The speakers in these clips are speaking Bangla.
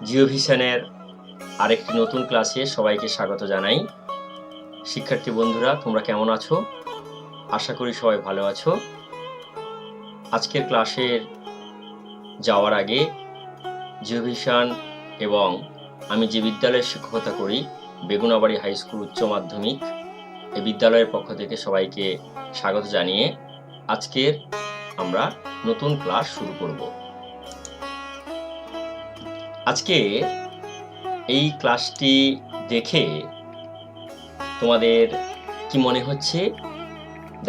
জিওভিশনের আরেকটি নতুন ক্লাসে সবাইকে স্বাগত জানাই। শিক্ষার্থী বন্ধুরা, তোমরা কেমন আছো? আশা করি সবাই ভালো আছো। আজকের ক্লাসের যাওয়ার আগে জিওভিশন এবং আমি যে বিদ্যালয়ে শিক্ষকতা করি, বেগুনাবাড়ি হাই স্কুল উচ্চ মাধ্যমিক, এই বিদ্যালয়ের পক্ষ থেকে সবাইকে স্বাগত জানিয়ে আজকের আমরা নতুন ক্লাস শুরু করব। আজকে এই ক্লাসটি দেখে তোমাদের কি মনে হচ্ছে?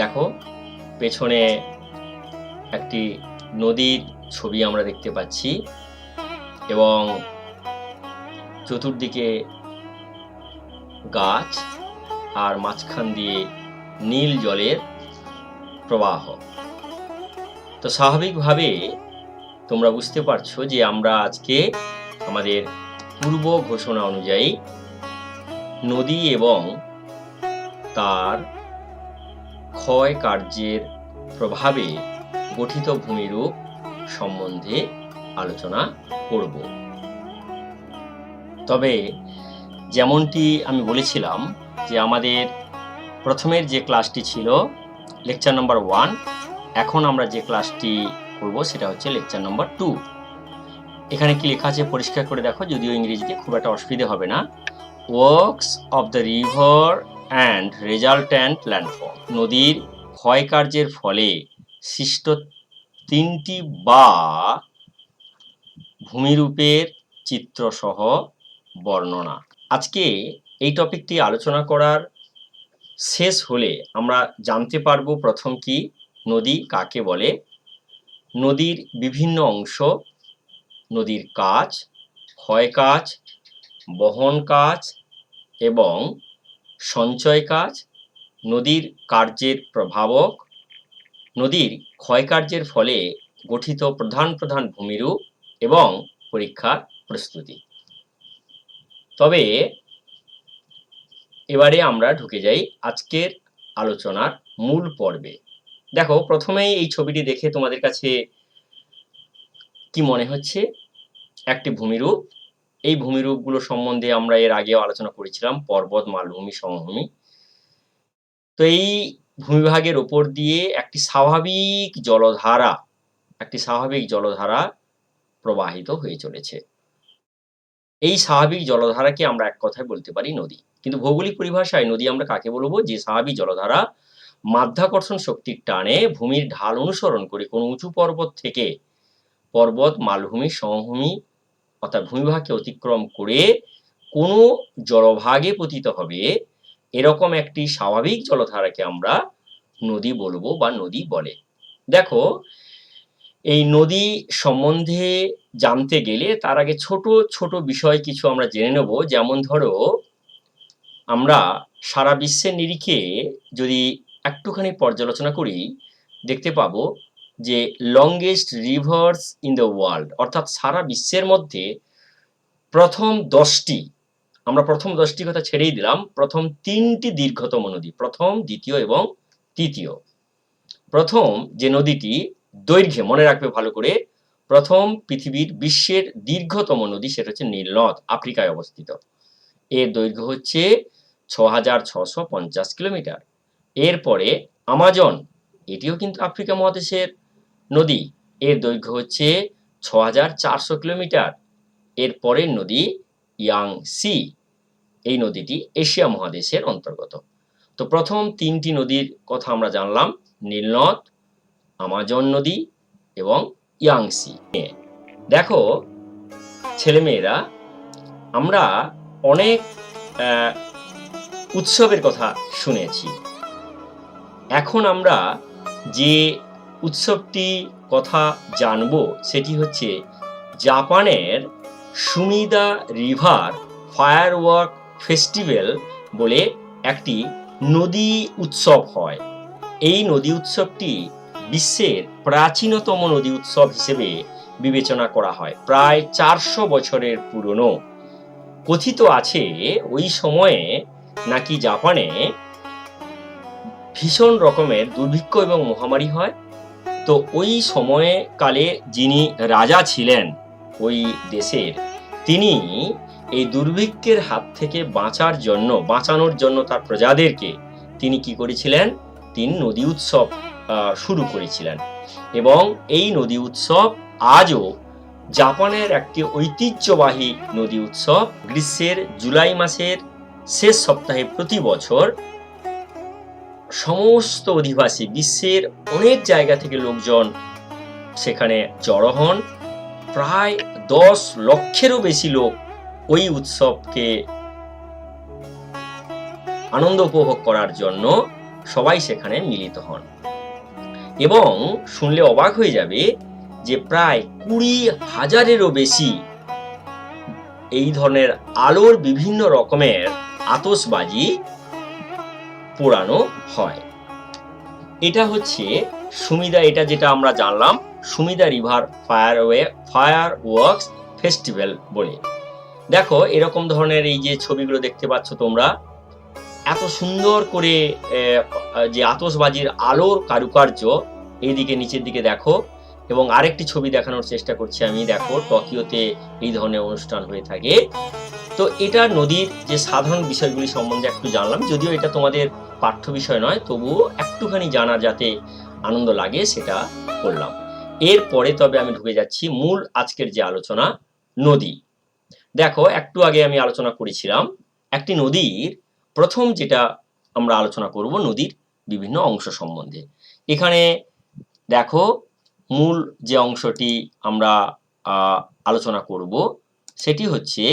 দেখো, পেছনে একটি নদীর ছবি আমরা দেখতে পাচ্ছি এবং চতুর্দিকে গাছ আর মাঝখান দিয়ে নীল জলের প্রবাহ। তো স্বাভাবিকভাবে তোমরা বুঝতে পারছো যে আমরা আজকে আমাদের পূর্ব ঘোষণা অনুযায়ী নদী এবং তার ক্ষয় কার্যের প্রভাবে গঠিত ভূমিরূপ সম্বন্ধে আলোচনা করব। তবে যেমনটি আমি বলেছিলাম যে আমাদের প্রথমের যে ক্লাসটি ছিল লেকচার নাম্বার 1, এখন আমরা যে ক্লাসটি করব সেটা হচ্ছে লেকচার নাম্বার 2। এখানে কি লেখা আছে পরিষ্কার করে দেখো, যদিও ইংরেজিতে খুব একটা অসুবিধা হবে না। Works of the river and resultant landfall. নদীর ক্ষয়কার্যের ফলে সৃষ্ট 3টি বা ভূমিরূপের চিত্রসহ বর্ণনা। আজকে এই টপিকটি আলোচনা করার শেষ হলে আমরা জানতে পারবো প্রথম কি নদী কাকে বলে, নদীর বিভিন্ন অংশ, নদীর কাজ, ক্ষয় কাজ, বহন কাজ এবং সঞ্চয় কাজ, নদীর কার্যের প্রভাবক, নদীর ক্ষয়কার্যের ফলে গঠিত প্রধান প্রধান ভূমিরূপ এবং পরীক্ষার প্রস্তুতি। তবে এবারে আমরা ঢুকে যাই আজকের আলোচনার মূল পর্বে। দেখো, প্রথমেই এই ছবিটি দেখে তোমাদের কাছে কি মনে হচ্ছে? একটি ভূমিরূপ। এই ভূমিরূপগুলো সম্বন্ধে আমরা এর আগেও আলোচনা করেছিলাম, পর্বত, মালভূমি, সমভূমি। তো এই ভূমিভাগের উপর দিয়ে একটি স্বাভাবিক জলধারা প্রবাহিত হয়ে চলেছে। এই স্বাভাবিক জলধারাকে আমরা এক কথায় বলতে পারি নদী। কিন্তু ভৌগোলিক পরিভাষায় নদী আমরা কাকে বলবো? যে স্বাভাবিক জলধারা মাধ্যাকর্ষণ শক্তির টানে ভূমির ঢাল অনুসরণ করে কোনো উঁচু পর্বত থেকে পর্বত, মালভূমি, সমভূমি অর্থাৎ ভূমিভাগকে অতিক্রম করে কোনো জলভাগে পতিত হবে, এরকম একটি স্বাভাবিক জলধারাকে আমরা নদী বলবো বা নদী বলে। দেখো, এই নদী সম্বন্ধে জানতে গেলে তার আগে ছোট ছোট বিষয় কিছু আমরা জেনে নেব। যেমন ধরো, আমরা সারা বিশ্বের নিরিখে যদি একটুখানি পর্যালোচনা করি, দেখতে পাবো যে longest rivers in the world, অর্থাৎ সারা বিশ্বের মধ্যে প্রথম 10টি, আমরা প্রথম 10টি কথা ছেড়েই দিলাম, প্রথম 3টি দীর্ঘতম নদী, প্রথম, দ্বিতীয় এবং তৃতীয়। প্রথম যে নদীটি দৈর্ঘ্যে, মনে রাখবে ভালো করে, প্রথম বিশ্বের দীর্ঘতম নদী সেটা হচ্ছে নীল নদ, আফ্রিকায় অবস্থিত। এর দৈর্ঘ্য হচ্ছে 6650 কিলোমিটার। এরপরে আমাজন, এটিও কিন্তু আফ্রিকা মহাদেশের নদী, এর দৈর্ঘ্য হচ্ছে 6400 কিলোমিটার। এর পরের নদী ইয়াংসি, এই নদীটি এশিয়া মহাদেশের অন্তর্গত। তো প্রথম 3টি নদীর কথা আমরা জানলাম, নীলনদ, আমাজন নদী এবং ইয়াংসি। দেখো ছেলেমেয়েরা, আমরা অনেক উৎসবের কথা শুনেছি। এখন আমরা যে উৎসবটি কথা জানবো সেটি হচ্ছে জাপানের সুমিদা রিভার ফায়ারওয়ার্ক ফেস্টিভ্যাল বলে একটি নদী উৎসব হয়। এই নদী উৎসবটি বিশ্বের প্রাচীনতম নদী উৎসব হিসেবে বিবেচনা করা হয়, প্রায় 400 বছরের পুরনো। কথিত আছে ওই সময়ে নাকি জাপানে ভীষণ রকমের দুর্ভিক্ষ এবং মহামারী হয়। তো ওই সময়কালে যিনি রাজা ছিলেন ওই দেশের, তিনি এই দুর্ভিক্ষের হাত থেকে বাঁচানোর জন্য তার প্রজাদেরকে তিনি কি করেছিলেন, তিনি নদী উৎসব শুরু করেছিলেন। এবং এই নদী উৎসব আজও জাপানের একটি ঐতিহ্যবাহী নদী উৎসব। গ্রীষ্মের জুলাই মাসের শেষ সপ্তাহে প্রতি বছর সমস্ত অধিবাসী, বিশ্বের অনেক জায়গা থেকে লোকজন সেখানে জড়ো হন। প্রায় 10 লক্ষেরও বেশি লোক ওই উৎসবকে আনন্দ উপভোগ করার জন্য সবাই সেখানে মিলিত হন। এবং শুনলে অবাক হয়ে যাবে যে প্রায় 20,000-এরও বেশি এই ধরনের আলোর বিভিন্ন রকমের আতশবাজি পোড়ানো হয়। এটা হচ্ছে সুমিদা, এটা যেটা আমরা জানলাম Sumida river fire works festival বলে। দেখো এরকম ধরনের এই যে ছবিগুলো দেখতে পাচ্ছ তোমরা, এত সুন্দর করে যে আতশবাজির আলোর কারুকার্য, এইদিকে নিচের দিকে দেখো। এবং আরেকটি ছবি দেখানোর চেষ্টা করছি আমি। দেখো টোকিওতে এই ধরনের অনুষ্ঠান হয়ে থাকে। তো এটা নদীর যে সাধারণ বিষয়গুলি সম্বন্ধে একটু জানলাম, যদিও এটা তোমাদের পাঠ্য বিষয় নয়, তবুও একটুখানি জানার যাতে আনন্দ লাগে সেটা করলাম। এরপরে তবে আমি ঢুকে যাচ্ছি মূল আজকের যে আলোচনা, নদী। দেখো একটু আগে আমি আলোচনা করেছিলাম একটি নদীর প্রথম যেটা আমরা আলোচনা করব নদীর বিভিন্ন অংশ সম্বন্ধে। এখানে দেখো মূল যে অংশটি আমরা আলোচনা করব সেটি হচ্ছে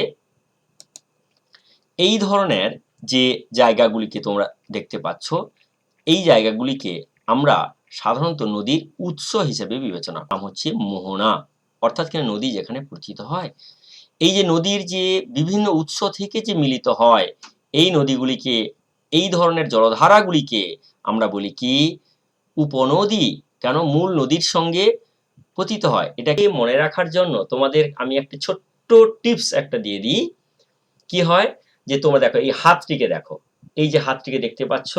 এই ধরনের যে জায়গাগুলিকে তোমরা দেখতে পাচ্ছ, এই জায়গাগুলিকে আমরা সাধারণত নদীর উৎস হিসেবে বিবেচনা নাম হচ্ছে মোহনা, অর্থাৎ কিনা নদী যেখানে পতিত হয়। এই যে নদীর যে বিভিন্ন উৎস থেকে যে মিলিত হয় এই নদীগুলিকে, এই ধরনের জলধারাগুলিকে আমরা বলি কি উপনদী। কেন? মূল নদীর সঙ্গে পতিত হয়। এটাকে মনে রাখার জন্য তোমাদের আমি একটা ছোট্ট টিপস একটা দিয়ে দিই। কি হয় যে তোমরা দেখো এই হাতটিকে দেখো, এই যে হাতটিকে দেখতে পাচ্ছ,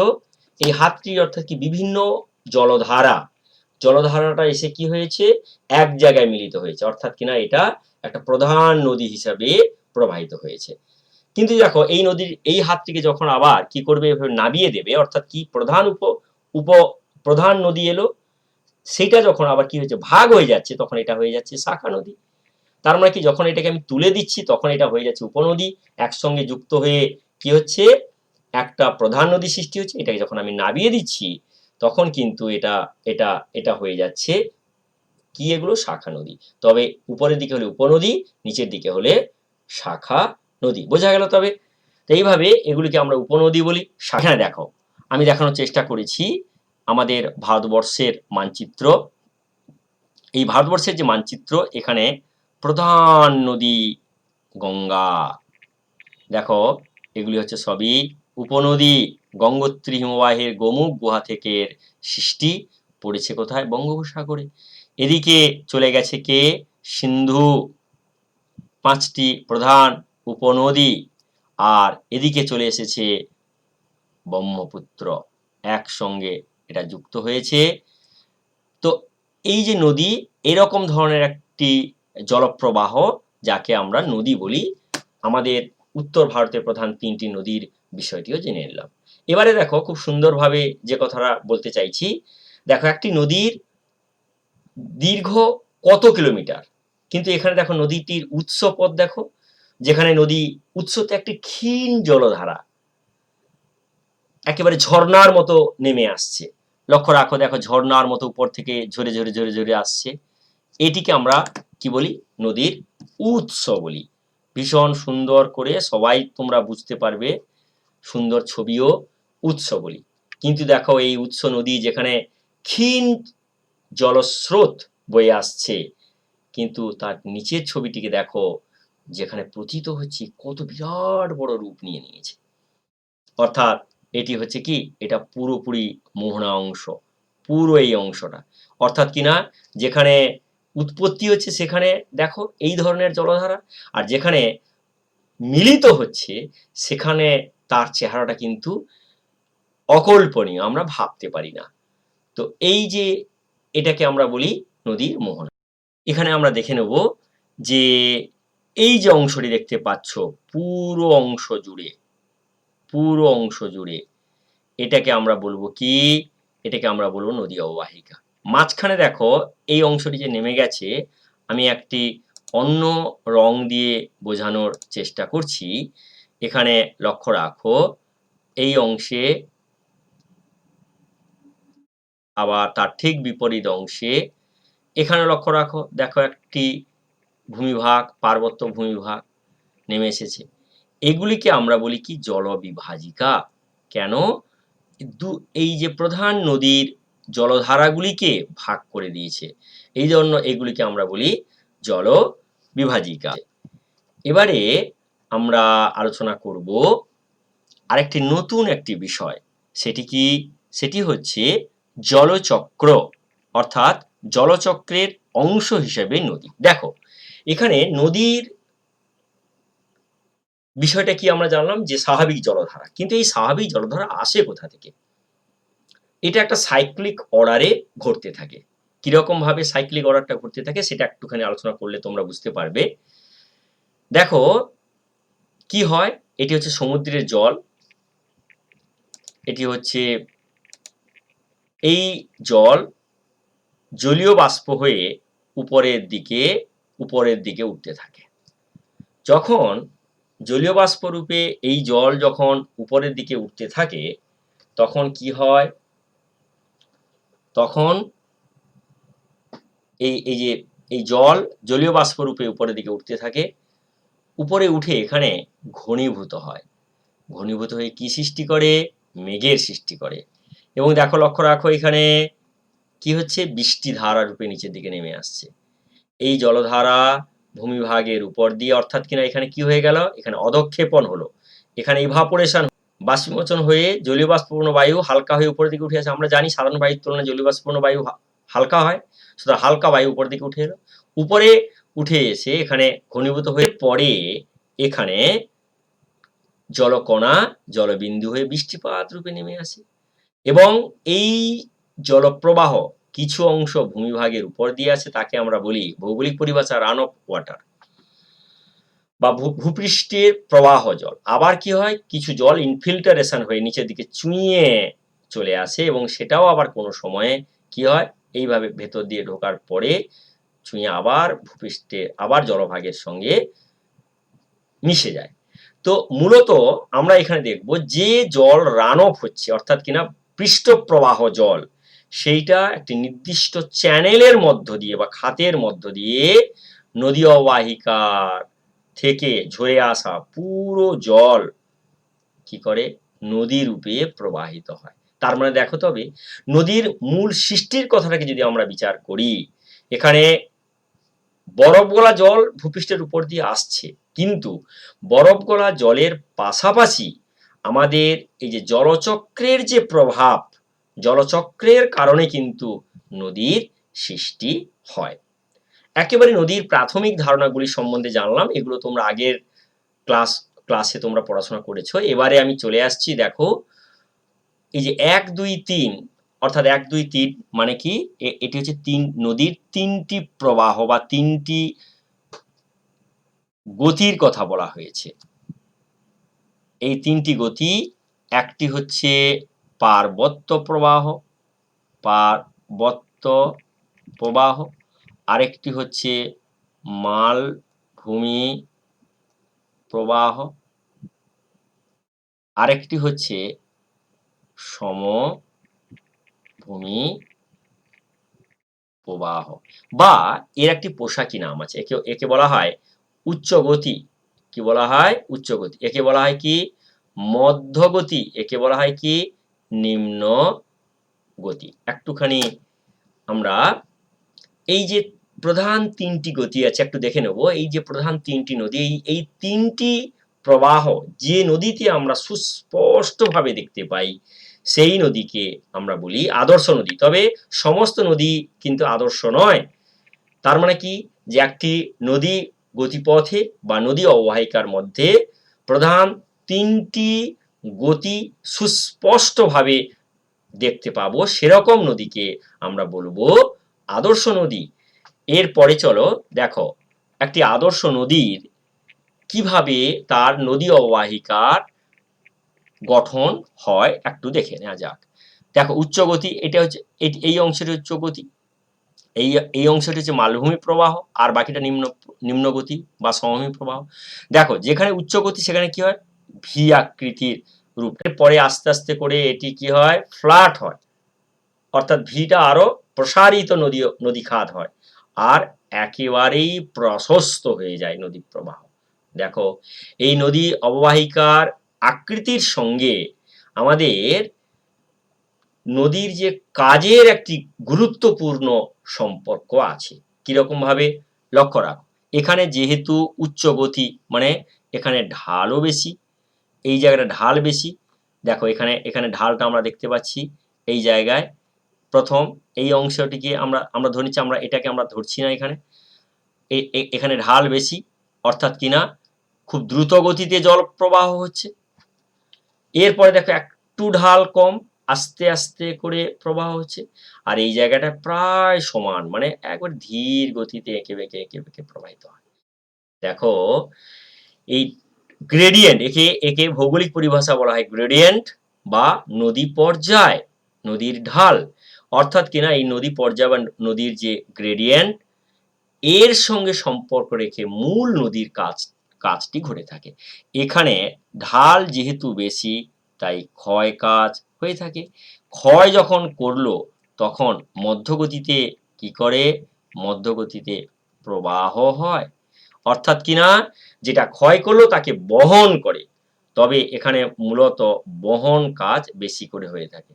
এই হাতটি অর্থাৎ কি বিভিন্ন জলধারাটা এসে কি হয়েছে এক জায়গায় মিলিত হয়েছে, অর্থাৎ কিনা এটা একটা প্রধান নদী হিসাবে প্রবাহিত হয়েছে। কিন্তু দেখো এই নদীর এই হাতটিকে যখন আবার কি করবে, এভাবে নাবিয়ে দেবে, অর্থাৎ কি প্রধান নদী এলো, সেটা যখন আবার কি হয়েছে ভাগ হয়ে যাচ্ছে, তখন এটা হয়ে যাচ্ছে শাখা নদী। তার মানে কি যখন এটাকে আমি তুলে দিচ্ছি তখন এটা হয়ে যাচ্ছে উপনদী, একসঙ্গে যুক্ত হয়ে কি হচ্ছে একটা প্রধান নদী সৃষ্টি হচ্ছে। এটাকে যখন আমি নাবিয়ে দিচ্ছি তখন কিন্তু এটা হয়ে যাচ্ছে কি, এগুলো শাখা নদী। তবে উপরের দিকে হলে উপনদী, নিচের দিকে হলে শাখা নদী। বোঝা গেল? তবে তো এইভাবে এগুলিকে আমরা উপনদী বলি। শাখা দেখো আমি দেখানোর চেষ্টা করেছি আমাদের ভারতবর্ষের মানচিত্র। এই ভারতবর্ষের যে মানচিত্র, এখানে প্রধান নদী গঙ্গা। দেখো এগুলি হচ্ছে সবই উপনদী। গঙ্গোত্রী হিমবাহের গোমুখ গুহা থেকে সৃষ্টি, পড়েছে কোথায়? বঙ্গোপসাগরে। এদিকে চলে গেছে কে? সিন্ধু। 5টি প্রধান উপনদী। আর এদিকে চলে এসেছে ব্রহ্মপুত্র, একসঙ্গে এটা যুক্ত হয়েছে। তো এই যে নদী, এরকম ধরনের একটি জলপ্রবাহ যাকে আমরা নদী বলি। আমাদের উত্তর ভারতের প্রধান 3টি নদীর বিষয়টিও জেনে নিলাম। এবারে দেখো খুব সুন্দরভাবে যে কথাটা বলতে চাইছি, দেখো একটি নদীর দীর্ঘ কত কিলোমিটার, কিন্তু এখানে দেখো নদীটির উৎস পথ দেখো, যেখানে নদী উৎসতে একটি ক্ষীণ জলধারা একেবারে ঝর্ণার মতো নেমে আসছে। লক্ষ্য রাখো, দেখো ঝর্ণার মতো উপর থেকে ঝরে ঝরে ঝরে ঝরে আসছে। এটিকে আমরা কি বলি? নদীর উৎস বলি। ভীষণ সুন্দর করে সবাই তোমরা বুঝতে পারবে, সুন্দর ছবিও উৎস বলি। কিন্তু দেখো এই উৎস নদী যেখানে ক্ষীণ জলস্রোত বয়ে আসছে, কিন্তু তার নিচের ছবিটিকে দেখো যেখানে পতিত হচ্ছে কত বিরাট বড় রূপ নিয়ে নিয়েছে। অর্থাৎ এটি হচ্ছে কি, এটা পুরোপুরি মোহনা অংশ, পুরো এই অংশটা। অর্থাৎ কিনা যেখানে উৎপত্তি হচ্ছে সেখানে দেখো এই ধরনের জলধারা, আর যেখানে মিলিত হচ্ছে সেখানে তার চেহারাটা কিন্তু অকল্পনীয়, আমরা ভাবতে পারি না। তো এই যে এটাকে আমরা বলি নদীর মোহনা। এখানে আমরা দেখে নেব যে এই যে অংশটি দেখতে পাচ্ছ পুরো অংশ জুড়ে এটাকে আমরা বলবো কি? এটাকে আমরা বলবো নদী অববাহিকা। মাঝখানে দেখো এই অংশটি যে নেমে গেছে, আমি একটি অন্য রং দিয়ে বোঝানোর চেষ্টা করছি। এখানে লক্ষ্য রাখো এই অংশে আবার তার ঠিক বিপরীত অংশে এখানে লক্ষ্য রাখো, দেখো একটি ভূমিভাগ, পার্বত্য ভূমিভাগ নেমে এসেছে। এগুলিকে আমরা বলি কি? জলবিভাজিকা। কেন? এই যে প্রধান নদীর জলধারাগুলিকে ভাগ করে দিয়েছে, এই জন্য এগুলিকে আমরা বলি জলবিভাজিকা। এবারে আমরা আলোচনা করব আরেকটি নতুন একটি বিষয়। সেটি কি? সেটি হচ্ছে জলচক্র, অর্থাৎ জলচক্রের অংশ হিসেবে নদী। দেখো এখানে নদীর বিষয়টা কি আমরা জানলাম যে স্বাভাবিক জলধারা, কিন্তু এই স্বাভাবিক জলধারা আসে কোথা থেকে? এটা একটা সাইক্লিক অর্ডারে ঘটতে থাকে। কিরকম ভাবে সাইক্লিক অর্ডারটা ঘটতে থাকে সেটা একটুখানি আলোচনা করলে তোমরা বুঝতে পারবে। দেখো কি হয়, এটি হচ্ছে সমুদ্রের জল, এটি হচ্ছে এই জল জলীয় বাষ্প হয়ে উপরের দিকে উঠতে থাকে। যখন জলীয় বাষ্প রূপে এই জল যখন উপরের দিকে উঠতে থাকে, তখন কি হয়? তখন এই জল জলীয় বাষ্প রূপে উপরের দিকে উঠতে থাকে, উপরে উঠে এখানে ঘনীভূত হয়। ঘনীভূত হয়ে কি সৃষ্টি করে? মেঘের সৃষ্টি করে। এবং দেখো লক্ষ্য রাখো এখানে কি হচ্ছে? বৃষ্টিধারা রূপে নিচের দিকে নেমে আসছে। এই জলধারা ভূমিভাগের উপর দিয়ে, অর্থাৎ কিনা এখানে কি হয়ে গেল? এখানে অধঃক্ষেপণ হলো, এখানে ইভাপোরেশন, বাষ্পীমোচন হয়ে জলীয় বাষ্পপূর্ণ বায়ু হালকা হয়ে উপরের দিকে উঠে আসে। আমরা জানি সাধারণ বায়ুর তুলনায় জলীয় বাষ্পপূর্ণ বায়ু হালকা হয়, সুতরাং হালকা বায়ু উপরের দিকে উঠে এলো। উপরে উঠে এসে এখানে ঘনীভূত হয়ে পরে এখানে জলকণা জলবিন্দু হয়ে বৃষ্টিপাত রূপে নেমে আসে। এবং এই জলপ্রবাহ কিছু অংশ ভূমিভাগের উপর দিয়ে আছে, তাকে আমরা বলি ভৌগোলিক পরিভাষা রান অফ ওয়াটার বা ভূপৃষ্ঠের প্রবাহ জল। আবার কি হয়? কিছু জল ইনফিল্টারেশন হয়ে নিচের দিকে চুঁইয়ে চলে আসে, এবং সেটাও আবার কোনো সময়ে কি হয়? এইভাবে ভেতর দিয়ে ঢোকার পরে চুঁইয়ে আবার ভূপৃষ্ঠে আবার জলভাগের সঙ্গে মিশে যায়। তো মূলত আমরা এখানে দেখব যে জল রান অফ হচ্ছে, অর্থাৎ কিনা পৃষ্ঠপ্রবাহ জল, সেইটা একটি নির্দিষ্ট চ্যানেলের মধ্য দিয়ে বা খাতের মধ্য দিয়ে নদী অববাহিকার থেকে ঝরে আসা পুরো জল কি করে? নদী রূপে প্রবাহিত হয়। তার মানে দেখো, তবে নদীর মূল সৃষ্টির কথাটাকে যদি আমরা বিচার করি, এখানে বরফ গলা জল ভূপৃষ্ঠের উপর দিয়ে আসছে, কিন্তু বরফ গলা জলের পাশাপাশি আমাদের এই যে জলচক্রের যে প্রভাব, জলচক্রের কারণে কিন্তু নদীর সৃষ্টি হয়। একেবারে নদীর প্রাথমিক ধারণাগুলি সম্বন্ধে জানলাম, এগুলো তোমরা আগের ক্লাসে তোমরা পড়াশোনা করেছো। এবারে আমি চলে আসছি, দেখো এই যে 1, 2, 3, অর্থাৎ 1, 2, 3 মানে কি? এটি হচ্ছে নদীর তিনটি প্রবাহ বা তিনটি গতির কথা বলা হয়েছে। এই তিনটি গতি, একটি হচ্ছে পার্বত্য প্রবাহ, আরেকটি হচ্ছে মালভূমি প্রবাহ, আরেকটি হচ্ছে সমভূমি প্রবাহ, বা এর একটি পোশাকি নাম আছে। একে বলা হয় উচ্চ গতি। কি বলা হয়? উচ্চ গতি। একে বলা হয় কি? মধ্যগতি। একে বলা হয় কি? নিম্ন গতি। একটুখানি আমরা এই যে প্রধান তিনটি গতি আছে একটু দেখে নেব। এই যে প্রধান তিনটি নদী, এই তিনটি প্রবাহ যে নদীতে আমরা সুস্পষ্টভাবে দেখতে পাই, সেই নদীকে আমরা বলি আদর্শ নদী। তবে সমস্ত নদী কিন্তু আদর্শ নয়। তার মানে কি? যে একটি নদী গতিপথে বা নদী অববাহিকার মধ্যে প্রধান তিনটি গতি সুস্পষ্টভাবে দেখতে পাবো, সেরকম নদীকে আমরা বলবো আদর্শ নদী। এরপরে চলো দেখো একটি আদর্শ নদীর কিভাবে তার নদী অববাহিকার গঠন হয় একটু দেখে নেওয়া যাক। দেখো উচ্চগতি, এটা হচ্ছে এই অংশটি উচ্চগতি, এই অংশটি হচ্ছে মালভূমি প্রবাহ, আর বাকিটা নিম্নগতি বা সমভূমি প্রবাহ। দেখো যেখানে উচ্চগতি সেখানে কি হয়, ভি আকৃতির রূপ, পরে আস্তে আস্তে করে এটি কি হয়, ফ্ল্যাট হয়, অর্থাৎ ভিটা আরো প্রসারিত নদী খাত হয়, আর একেবারেই প্রশস্ত হয়ে যায় নদী প্রবাহ। দেখো এই নদী অববাহিকার আকৃতির সঙ্গে আমাদের নদীর যে কাজের একটি গুরুত্বপূর্ণ সম্পর্ক আছে। কিরকম ভাবে, লক্ষ্য রাখো, এখানে যেহেতু উচ্চ গতি মানে এখানে ঢালও বেশি, এই জায়গাটা ঢাল বেশি। দেখো এখানে এখানে ঢালটা আমরা দেখতে পাচ্ছি এই জায়গায়। প্রথম এই অংশটিকে আমরা ধরে নিচ্ছি, আমরা এটাকে আমরা ধরছি না, এখানে এখানে ঢাল বেশি, অর্থাৎ কিনা খুব দ্রুত গতিতে জল প্রবাহ হচ্ছে। এরপরে দেখো একটু ঢাল কম, আস্তে আস্তে করে প্রবাহ হচ্ছে, আর এই জায়গাটা প্রায় সমান, মানে একবার ধীর গতিতে এঁকে বেঁকে প্রবাহিত হয়। দেখো এই গ্রেডিয়েন্ট, একে ভৌগোলিক পরিভাষা বলা হয় গ্রেডিয়েন্ট বা নদী পর্যায়, নদীর ঢাল, অর্থাৎ কিনা এই নদী পর্যায় বা নদীর যে গ্রেডিয়েন্ট, এর সঙ্গে সম্পর্ক রেখে মূল নদীর কাজটি ঘটে থাকে। এখানে ঢাল যেহেতু বেশি, তাই ক্ষয় কাজ হয়ে থাকে। ক্ষয় যখন করলো তখন মধ্যগতিতে কি করে, মধ্যগতিতে প্রবাহ হয়, অর্থাৎ কিনা যেটা ক্ষয় করলো তাকে বহন করে। তবে এখানে মূলত বহন কাজ বেশি করে হয়ে থাকে,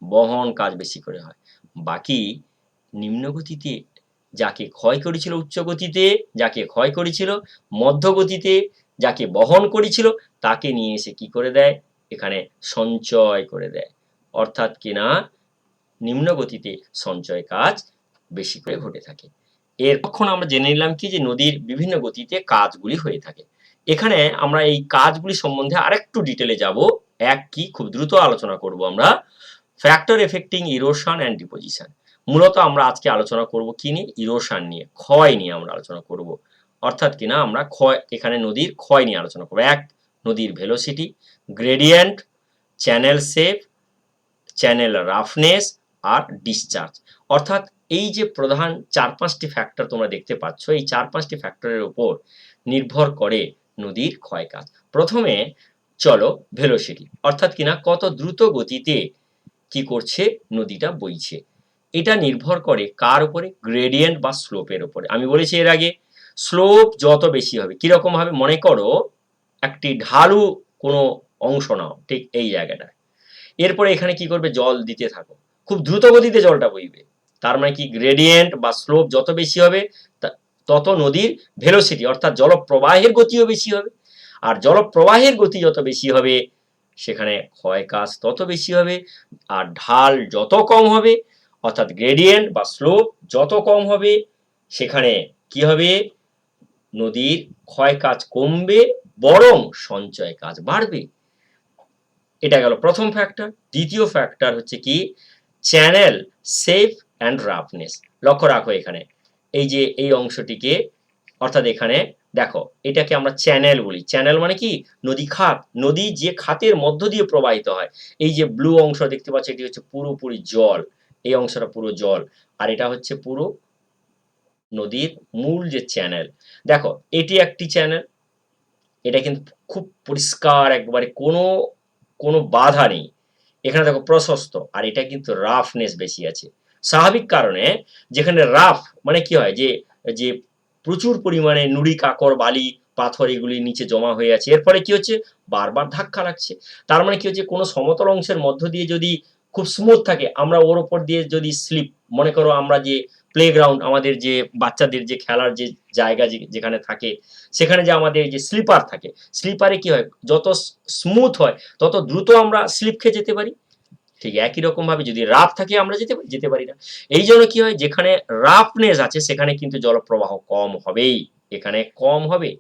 বহন কাজ বেশি করে হয়। বাকি নিম্নগতিতে যাকে ক্ষয় করেছিল, উচ্চ গতিতে যাকে ক্ষয় করেছিল, মধ্যগতিতে যাকে বহন করেছিল, তাকে নিয়ে এসে কি করে দেয়, এখানে সঞ্চয় করে দেয়, অর্থাৎ কিনা নিম্নগতিতে সঞ্চয় কাজ বেশি করে ঘটে থাকে। এরপর আমরা জেনে নিলাম কি, যে নদীর বিভিন্ন গতিতে কাজগুলি হয়ে থাকে। এখানে আমরা এই কাজগুলি সম্বন্ধে আরেকটু ডিটেলে যাব। এক কি, খুব দ্রুত আলোচনা করব আমরা, factor affecting erosion and deposition. মূলত আমরা আজকে আলোচনা করব কি নিয়ে, ইরোশন নিয়ে, ক্ষয় নিয়ে আমরা আলোচনা করব, অর্থাৎ কিনা আমরা ক্ষয়, এখানে নদীর ক্ষয় নিয়ে আলোচনা করব। এক, নদীর velocity, gradient, channel shape, channel roughness আর ডিসচার্জ। অর্থাৎ এই যে প্রধান 4-5টি ফ্যাক্টর তোমরা দেখতে পাচ্ছ, এই 4-5টি ফ্যাক্টরের উপর নির্ভর করে নদীর ক্ষয় কাজ। প্রথমে চলো ভেলোসিটি, অর্থাৎ কিনা কত দ্রুত গতিতে কি করছে নদীটা বইছে। এটা নির্ভর করে কার উপরে, গ্রেডিয়েন্ট বা স্লোপের উপরে। আমি বলেছি এর আগে, স্লোপ যত বেশি হবে, কিরকম ভাবে, মনে করো একটি ঢালু কোনো অংশ নাও, ঠিক এই জায়গাটায়, এরপরে এখানে কি করবে, জল দিতে থাকো, খুব দ্রুত গতিতে জলটা বইবে। তার মানে কি, গ্রেডিয়েন্ট বা স্লোপ যত বেশি হবে তত নদীর ভেলোসিটি অর্থাৎ জলপ্রবাহের গতিও বেশি হবে, আর জলপ্রবাহের গতি যত বেশি হবে সেখানে ক্ষয় কাজ তত বেশি হবে। আর ঢাল যত কম হবে, অর্থাৎ গ্রেডিয়েন্ট বা স্লোপ যত কম হবে, সেখানে কি হবে, নদীর ক্ষয় কাজ কমবে, বরং সঞ্চয় কাজ বাড়বে। এটা গেল প্রথম ফ্যাক্টর। দ্বিতীয় ফ্যাক্টর হচ্ছে কি, চ্যানেল শেপ অ্যান্ড রাফনেস। লক্ষ্য রাখো এখানে এই যে এই অংশটিকে, অর্থাৎ এখানে দেখো এটাকে আমরা চ্যানেল বলি। চ্যানেল মানে কি, নদী খাত, নদী যে খাতের মধ্য দিয়ে প্রবাহিত হয়। এই যে ব্লু অংশ দেখতে পাচ্ছ, এটি হচ্ছে পুরোপুরি জল, এই অংশটা পুরো জল, আর এটা হচ্ছে পুরো নদীর মূল যে চ্যানেল। দেখো এটি একটি চ্যানেল, এটা কিন্তু খুব পরিষ্কার একবারে, কোনো কোনো বাধা নেই। এখানে দেখো প্রশস্ত, আর এটা কিন্তু রাফনেস বেশি আছে। স্বাভাবিক কারণে, যেখানে রাফ মানে কি হয়, যে যে প্রচুর পরিমাণে নুড়ি কাকর বালি পাথর এগুলি নিচে জমা হয়ে আছে, এর ফলে কি হচ্ছে, বারবার ধাক্কা লাগছে। তার মানে কি হচ্ছে, কোনো সমতল অংশের মধ্য দিয়ে যদি খুব স্মুথ থাকে, আমরা ওর ওপর দিয়ে যদি স্লিপ, মনে করো আমরা যে প্লেগ্রাউন্ড, আমাদের যে বাচ্চাদের যে খেলার যে জায়গা যেখানে থাকে, সেখানে যে আমাদের যে স্লিপার থাকে, স্লিপারে কি হয়, যত স্মুথ হয় তত দ্রুত আমরা স্লিপ খেয়ে যেতে পারি। ঠিক একই রকম ভাবে যদি রাফ থাকে আমরা যেতে পারি না। এই জন্য কি হয়, যেখানে রাফনেস আছে সেখানে কিন্তু জলপ্রবাহ কম হবেই, এখানে কম হবে।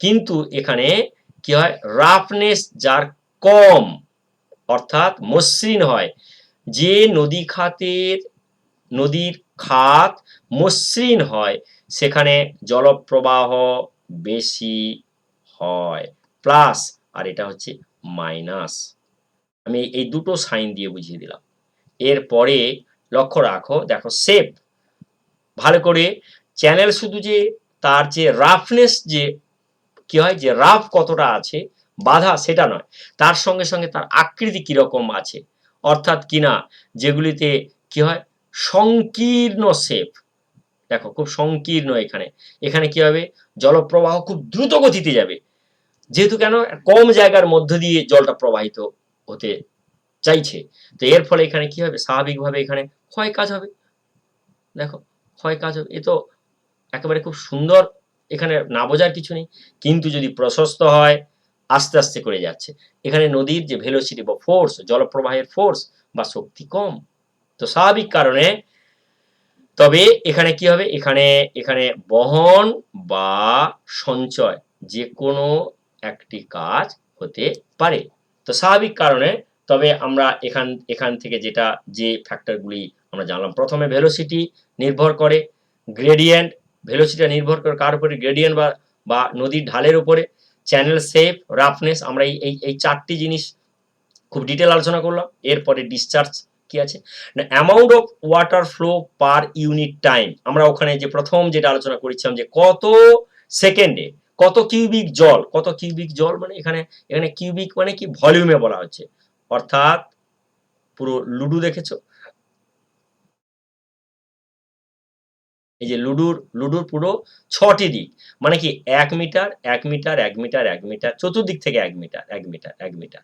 কিন্তু এখানে কি হয়, রাফনেস যার কম, অর্থাৎ মসৃণ হয়, যে নদীর খাত মসৃণ হয়, সেখানে জলপ্রবাহ বেশি হয়, প্লাস আর এটা হচ্ছে মাইনাস। আমি এই দুটো সাইন দিয়ে বুঝিয়ে দিলাম। এরপরে লক্ষ্য রাখো, দেখো শেপ ভালো করে, চ্যানেল শুধু যে তার যে রাফনেস, যে কি হয় যে রাফ কতটা আছে বাধা সেটা নয়, তার সঙ্গে সঙ্গে তার আকৃতি কিরকম আছে, অর্থাৎ কিনা যেগুলিতে কি হয় সংকীর্ণ শেপ। দেখো খুব সংকীর্ণ, এখানে এখানে কি হবে জলপ্রবাহ খুব দ্রুত গতিতে যাবে, যেহেতু কেন কম জায়গার মধ্য দিয়ে জলটা প্রবাহিত হতে চাইছে, তো এর ফলে এখানে কি হবে স্বাভাবিকভাবে এখানে ক্ষয় কাজ হবে। দেখো ক্ষয় কাজ হবে, এ তো একেবারে খুব সুন্দর, এখানে না বোঝার কিছু নেই। কিন্তু যদি প্রশস্ত হয় আস্তে আস্তে করে যাচ্ছে, এখানে নদীর যে ভেলোসিটি বা ফোর্স, জলপ্রবাহের ফোর্স বা শক্তি কম, তো স্বাভাবিক কারণে তবে এখানে কি হবে, এখানে এখানে বহন বা সঞ্চয় যে কোনো একটি কাজ হতে পারে। তো স্বাভাবিক কারণে তবে আমরা এখান থেকে যেটা যে ফ্যাক্টরগুলি আমরা জানলাম, প্রথমে ভেলোসিটি নির্ভর করে, গ্রেডিয়েন্ট, ভেলোসিটিটা নির্ভর করে কার উপরে, গ্রেডিয়েন্ট বা নদীর ঢালের উপরে, চ্যানেল শেপ, রাফনেস, আমরা এই চারটি জিনিস খুব ডিটেল আলোচনা করলাম। এরপরে ডিসচার্জ কি আছে না, amount of water flow per unit time, আমরা ওখানে যে প্রথম যেটা আলোচনা করেছিলাম যে কত সেকেন্ডে কত কিউবিক জল, কত কিউবিক জল মানে এখানে এখানে কিউবিক মানে কি ভলিউমে বলা হচ্ছে, অর্থাৎ পুরো লুডু দেখেছো, এই যে লুডুর পুরো 6টি দিক, মানে কি 1 মিটার 1 মিটার 1 মিটার 1 মিটার, চতুর্দিক থেকে 1 মিটার 1 মিটার 1 মিটার,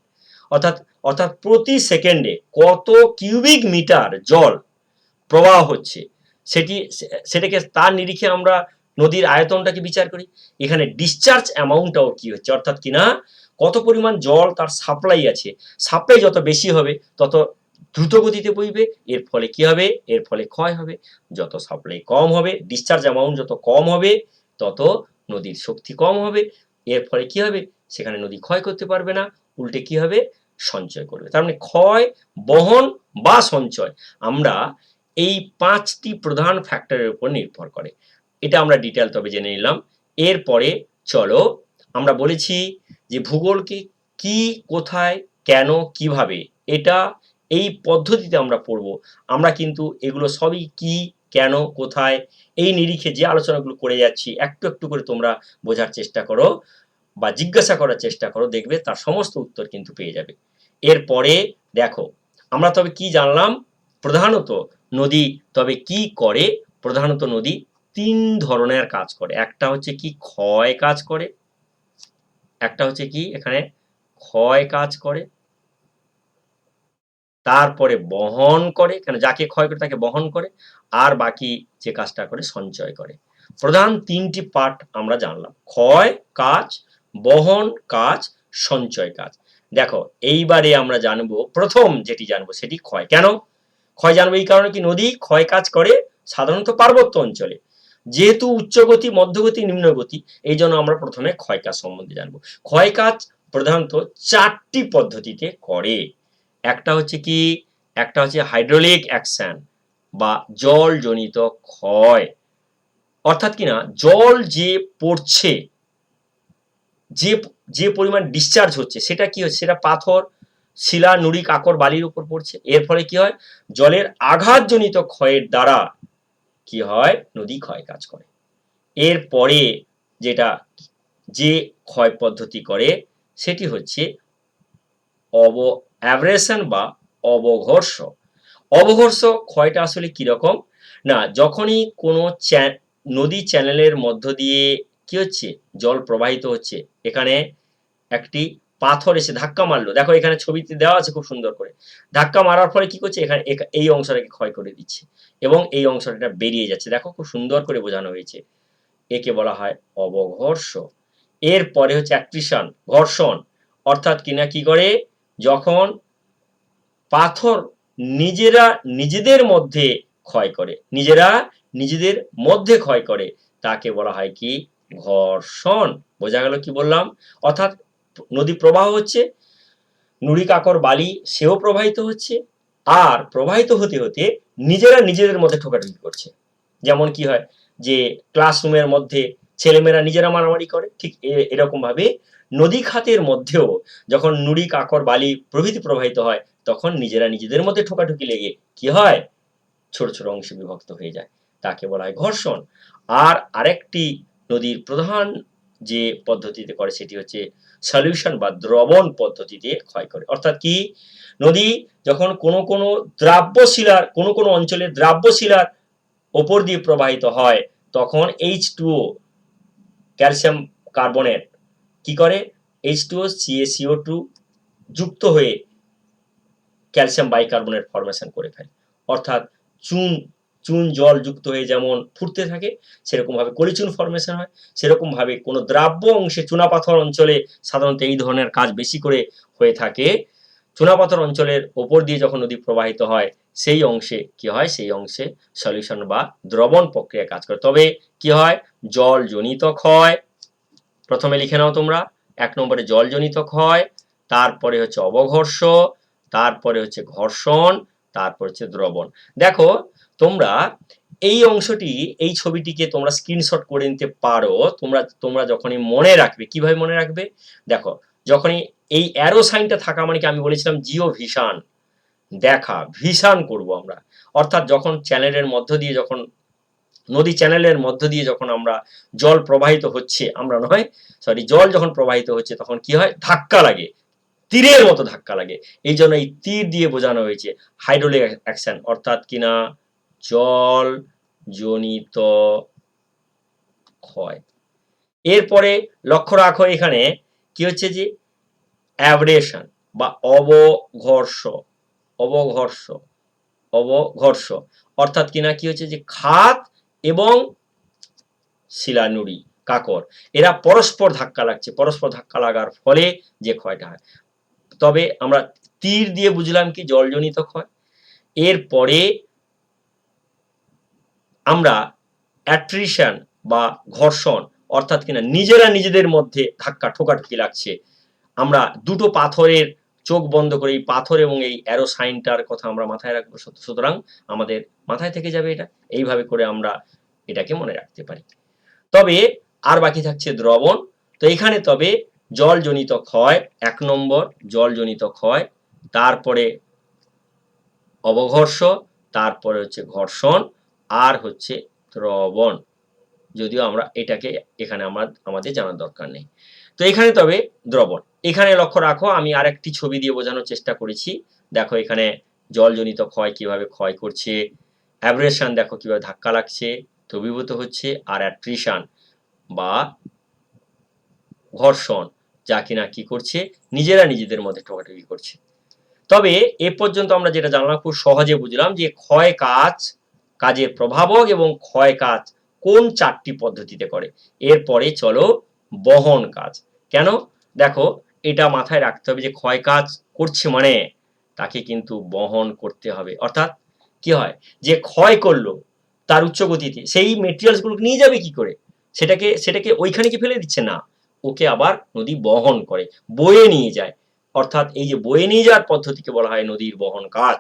অর্থাৎ অর্থাৎ প্রতি সেকেন্ডে কত কিউবিক মিটার জল প্রবাহ হচ্ছে, সেটাকে তার নিরিখে আমরা নদীর আয়তনটাকে বিচার করি। এখানে ডিসচার্জ অ্যামাউন্টটাও কি হচ্ছে, অর্থাৎ কিনা কত পরিমাণ জল তার সাপ্লাই আছে, সাপ্লাই যত বেশি হবে তত দ্রুত গতিতে বইবে, এর ফলে কি হবে, এর ফলে ক্ষয় হবে। যত সাপ্লাই কম হবে, ডিসচার্জ অ্যামাউন্ট যত কম হবে, তত নদীর শক্তি কম হবে, এর ফলে কি হবে, সেখানে নদী ক্ষয় করতে পারবে না, উল্টে কি হবে সঞ্চয় করবে। তার মানে ক্ষয়, বহন বা সঞ্চয়, আমরা এই 5টি প্রধান ফ্যাক্টরের উপর নির্ভর করে। এটা আমরা ডিটেল তবে জেনে নিলাম। এরপরে চলো আমরা বলেছি যে ভূগোলকে কি, কোথায়, কেন, কিভাবে, এটা এই পদ্ধতিতে আমরা পড়ব। আমরা কিন্তু এগুলো সবই কি, কেন, কোথায়, এই নিরিখে যে আলোচনাগুলো করে যাচ্ছি একটু একটু করে তোমরা বোঝার চেষ্টা করো বা জিজ্ঞাসা করার চেষ্টা করো, দেখবে তার সমস্ত উত্তর কিন্তু পেয়ে যাবে। এরপরে দেখো আমরা তবে কি জানলাম, প্রধানত নদী তবে কি করে, প্রধানত নদী 3 ধরনের কাজ করে। একটা হচ্ছে কি ক্ষয় কাজ করে, একটা হচ্ছে কি এখানে ক্ষয় কাজ করে, তারপরে বহন করে, কেন যাকে ক্ষয় করে তাকে বহন করে, আর বাকি যে কাজটা করে সঞ্চয় করে। প্রধান 3টি পার্ট আমরা জানলাম, ক্ষয় কাজ, বহন কাজ, সঞ্চয় কাজ। দেখো এইবারে আমরা জানবো, প্রথম যেটি জানবো সেটি ক্ষয়। কেন ক্ষয় জানবো, এই কারণে কি নদী ক্ষয় কাজ করে সাধারণত পার্বত্য অঞ্চলে, যেহেতু উচ্চগতি, মধ্যগতি, নিম্নগতি, এই জন্য আমরা প্রথমে ক্ষয় কাজ সম্বন্ধে জানবো। ক্ষয় কাজ প্রধানত 4টি পদ্ধতিতে করে। একটা হচ্ছে কি, একটা হচ্ছে হাইড্রোলিক অ্যাকশন বা জলজনিত ক্ষয়, অর্থাৎ কিনা জল যে পড়ছে, যে যে পরিমাণ ডিসচার্জ হচ্ছে সেটা কি হচ্ছে, সেটা পাথর, শিলা, নুড়ি, কাকর, বালির উপর পড়ছে, এর ফলে কি হয় জলের আঘাতজনিত ক্ষয়ের দ্বারা কি হয় নদী ক্ষয় কাজ করে। এরপরে যেটা যে ক্ষয় পদ্ধতি করে সেটি হচ্ছে অ্যাব্রেশন বা অবঘর্ষ। অবঘর্ষ ক্ষয়টা আসলে কিরকম না, যখনই কোনো নদী চ্যানেলের মধ্য দিয়ে কি হচ্ছে জল প্রবাহিত হচ্ছে, এখানে একটি পাথর এসে ধাক্কা মারলো, দেখো এখানে ছবিতে দেওয়া আছে খুব সুন্দর করে, ধাক্কা মারার ফলে কি করছে এখানে এই অংশটাকে ক্ষয় করে দিচ্ছে এবং এই অংশটা বেরিয়ে যাচ্ছে, দেখো খুব সুন্দর করে বোঝানো হয়েছে, একে বলা হয় অবঘর্ষ। এরপরে হচ্ছে অ্যাট্রিশন, ঘর্ষণ, অর্থাৎ কিনা কি করে যখন পাথর নিজেরা নিজেদের মধ্যে ক্ষয় করে, নিজেরা নিজেদের মধ্যে ক্ষয় করে, তাকে বলা হয় কি ঘর্ষণ। বোঝা গেল কি বললাম, অর্থাৎ নদী প্রবাহ হচ্ছে, নুড়ি, কাকর, বালি সেও প্রবাহিত হচ্ছে, আর প্রবাহিত হতে হতে নিজেরা নিজেদের মধ্যে ঠোকাঠুকি করছে। যেমন কি হয় যে ক্লাসরুমের মধ্যে ছেলেমেয়েরা নিজেরা মারামারি করে, ঠিক এরকম ভাবে নদী খাতের মধ্যেও যখন নুড়ি, কাকর, বালি প্রভৃতি প্রবাহিত হয়, তখন নিজেরা নিজেদের মধ্যে ঠোকাঠুকি লেগে কি হয়, ছোট ছোট অংশে বিভক্ত হয়ে যায়, তাকে বলা হয় ঘর্ষণ। আর আরেকটি নদীর প্রধান যে পদ্ধতিতে করে সেটি হচ্ছে সলিউশন বা দ্রবণ পদ্ধতিতে ক্ষয় করে। অর্থাৎ কি, নদী যখন কোনো দ্রাব্য শিলার কোনো অঞ্চলে দ্রাব্য শিলার ওপর দিয়ে প্রবাহিত হয়, তখন H2O ক্যালসিয়াম কার্বনেট কি করে, H2O CaCO2 যুক্ত হয়ে ক্যালসিয়াম বাইকার্বনেট ফরমেশন করে ফেলে। অর্থাৎ চুন জল যুক্ত হয়ে যেমন ফুটতে থাকে, সেরকম ভাবে কলিচুন ফরমেশন হয়। সেরকম ভাবে কোনো দ্রাব্য অংশে, চুনাপাথর অঞ্চলে সাধারণত এই ধরনের কাজ বেশি করে হয়ে থাকে। চুনাপাথর অঞ্চলের ওপর দিয়ে যখন নদী প্রবাহিত হয়, সেই অংশে কি হয়, সেই অংশে সলিউশন বা দ্রবণ প্রক্রিয়া কাজ করে। তবে কি হয়, জলজনিত ক্ষয়, প্রথমে লিখে নাও তোমরা, 1 নম্বরে জলজনিত ক্ষয়, তারপরে হচ্ছে অবঘর্ষ, তারপরে হচ্ছে ঘর্ষণ, তারপর হচ্ছে দ্রবণ। দেখো তোমরা এই অংশটি, এই ছবিটিকে তোমরা স্ক্রিনশট করে নিতে পারো। তোমরা যখনই মনে রাখবে, কিভাবে মনে রাখবে, দেখো যখনই এই অ্যারো সাইনটা থাকা মানে কি, আমি বলেছিলাম জিও ভিশন, দেখা, ভিশন করব আমরা। অর্থাৎ যখন চ্যানেলের মধ্য দিয়ে, যখন নদী চ্যানেলের মধ্য দিয়ে যখন আমরা জল প্রবাহিত হচ্ছে, আমরা নয় সরি, জল যখন প্রবাহিত হচ্ছে তখন কি হয়, ধাক্কা লাগে, তীরের মতো ধাক্কা লাগে। এই জন্য এই তীর দিয়ে বোঝানো হয়েছে হাইড্রোলিক অ্যাকশন, অর্থাৎ কিনা জল জনিত ক্ষয়। এরপরে লক্ষ্য রাখো এখানে কি হচ্ছে, যে অ্যাব্রেশন বা অবঘর্ষ, অবঘর্ষ অবঘর্ষ অর্থাৎ কিনা কি হচ্ছে, যে খাত এবং শিলানুড়ি, কাকর, এরা পরস্পর ধাক্কা লাগছে, পরস্পর ধাক্কা লাগার ফলে যে ক্ষয়টা হয়। তবে আমরা তীর দিয়ে বুঝলাম কি জলজনিত ক্ষয়। এরপরে আমরা অ্যাট্রিশন বা ঘর্ষণ, অর্থাৎ কিনা নিজেরা নিজেদের মধ্যে ধাক্কা ঠোকাঠুকি লাগছে। আমরা দুটো পাথরের চোখ বন্ধ করে এই পাথর এবং এই অ্যারো সাইনটার কথা আমরা মাথায় রাখবো, সুতরাং আমাদের মাথায় থেকে যাবে এটা। এইভাবে করে আমরা এটাকে মনে রাখতে পারি। তবে আর বাকি থাকছে দ্রবণ। তো এখানে তবে জলজনিত ক্ষয়, 1 নম্বর জলজনিত ক্ষয়, তারপরে অবঘর্ষ, তারপরে হচ্ছে ঘর্ষণ, আর হচ্ছে দ্রবণ। যদিও আমরা এটাকে এখানে আমাদের জানার দরকার নেই। তো এখানে তবে দ্রবণ, এখানে লক্ষ্য রাখো, আমি আরেকটি ছবি দিয়ে বোঝানোর চেষ্টা করেছি। দেখো এখানে জলজনিত ক্ষয় কিভাবে ক্ষয় করছে, অ্যাব্রেশন দেখো কিভাবে ধাক্কা লাগছে, দ্রবীভূত হচ্ছে, আর অ্যাট্রিশন বা ঘর্ষণ, যা কিনা কি করছে, নিজেরা নিজেদের মধ্যে ঠোকাঠুকি করছে। তবে এ পর্যন্ত আমরা যেটা জানলাম, খুব সহজে বুঝলাম যে ক্ষয় কাজ, কাজের প্রভাবক এবং ক্ষয় কাজ কোন 4টি পদ্ধতিতে করে। এরপরে চলো বহন কাজ। কেন, দেখো এটা মাথায় রাখতে হবে যে ক্ষয় কাজ করছে মানে তাকে কিন্তু বহন করতে হবে। অর্থাৎ কি হয়, যে ক্ষয় করলো তার উচ্চ গতিতে, সেই মেটেরিয়ালস গুলোকে নিয়ে যাবে কি করে, সেটাকে ওইখানে কি ফেলে দিচ্ছে না, ওকে আবার নদী বহন করে, বয়ে নিয়ে যায়। অর্থাৎ এই যে বয়ে নিয়ে যাওয়ার পদ্ধতিকে বলা হয় নদীর বহন কাজ।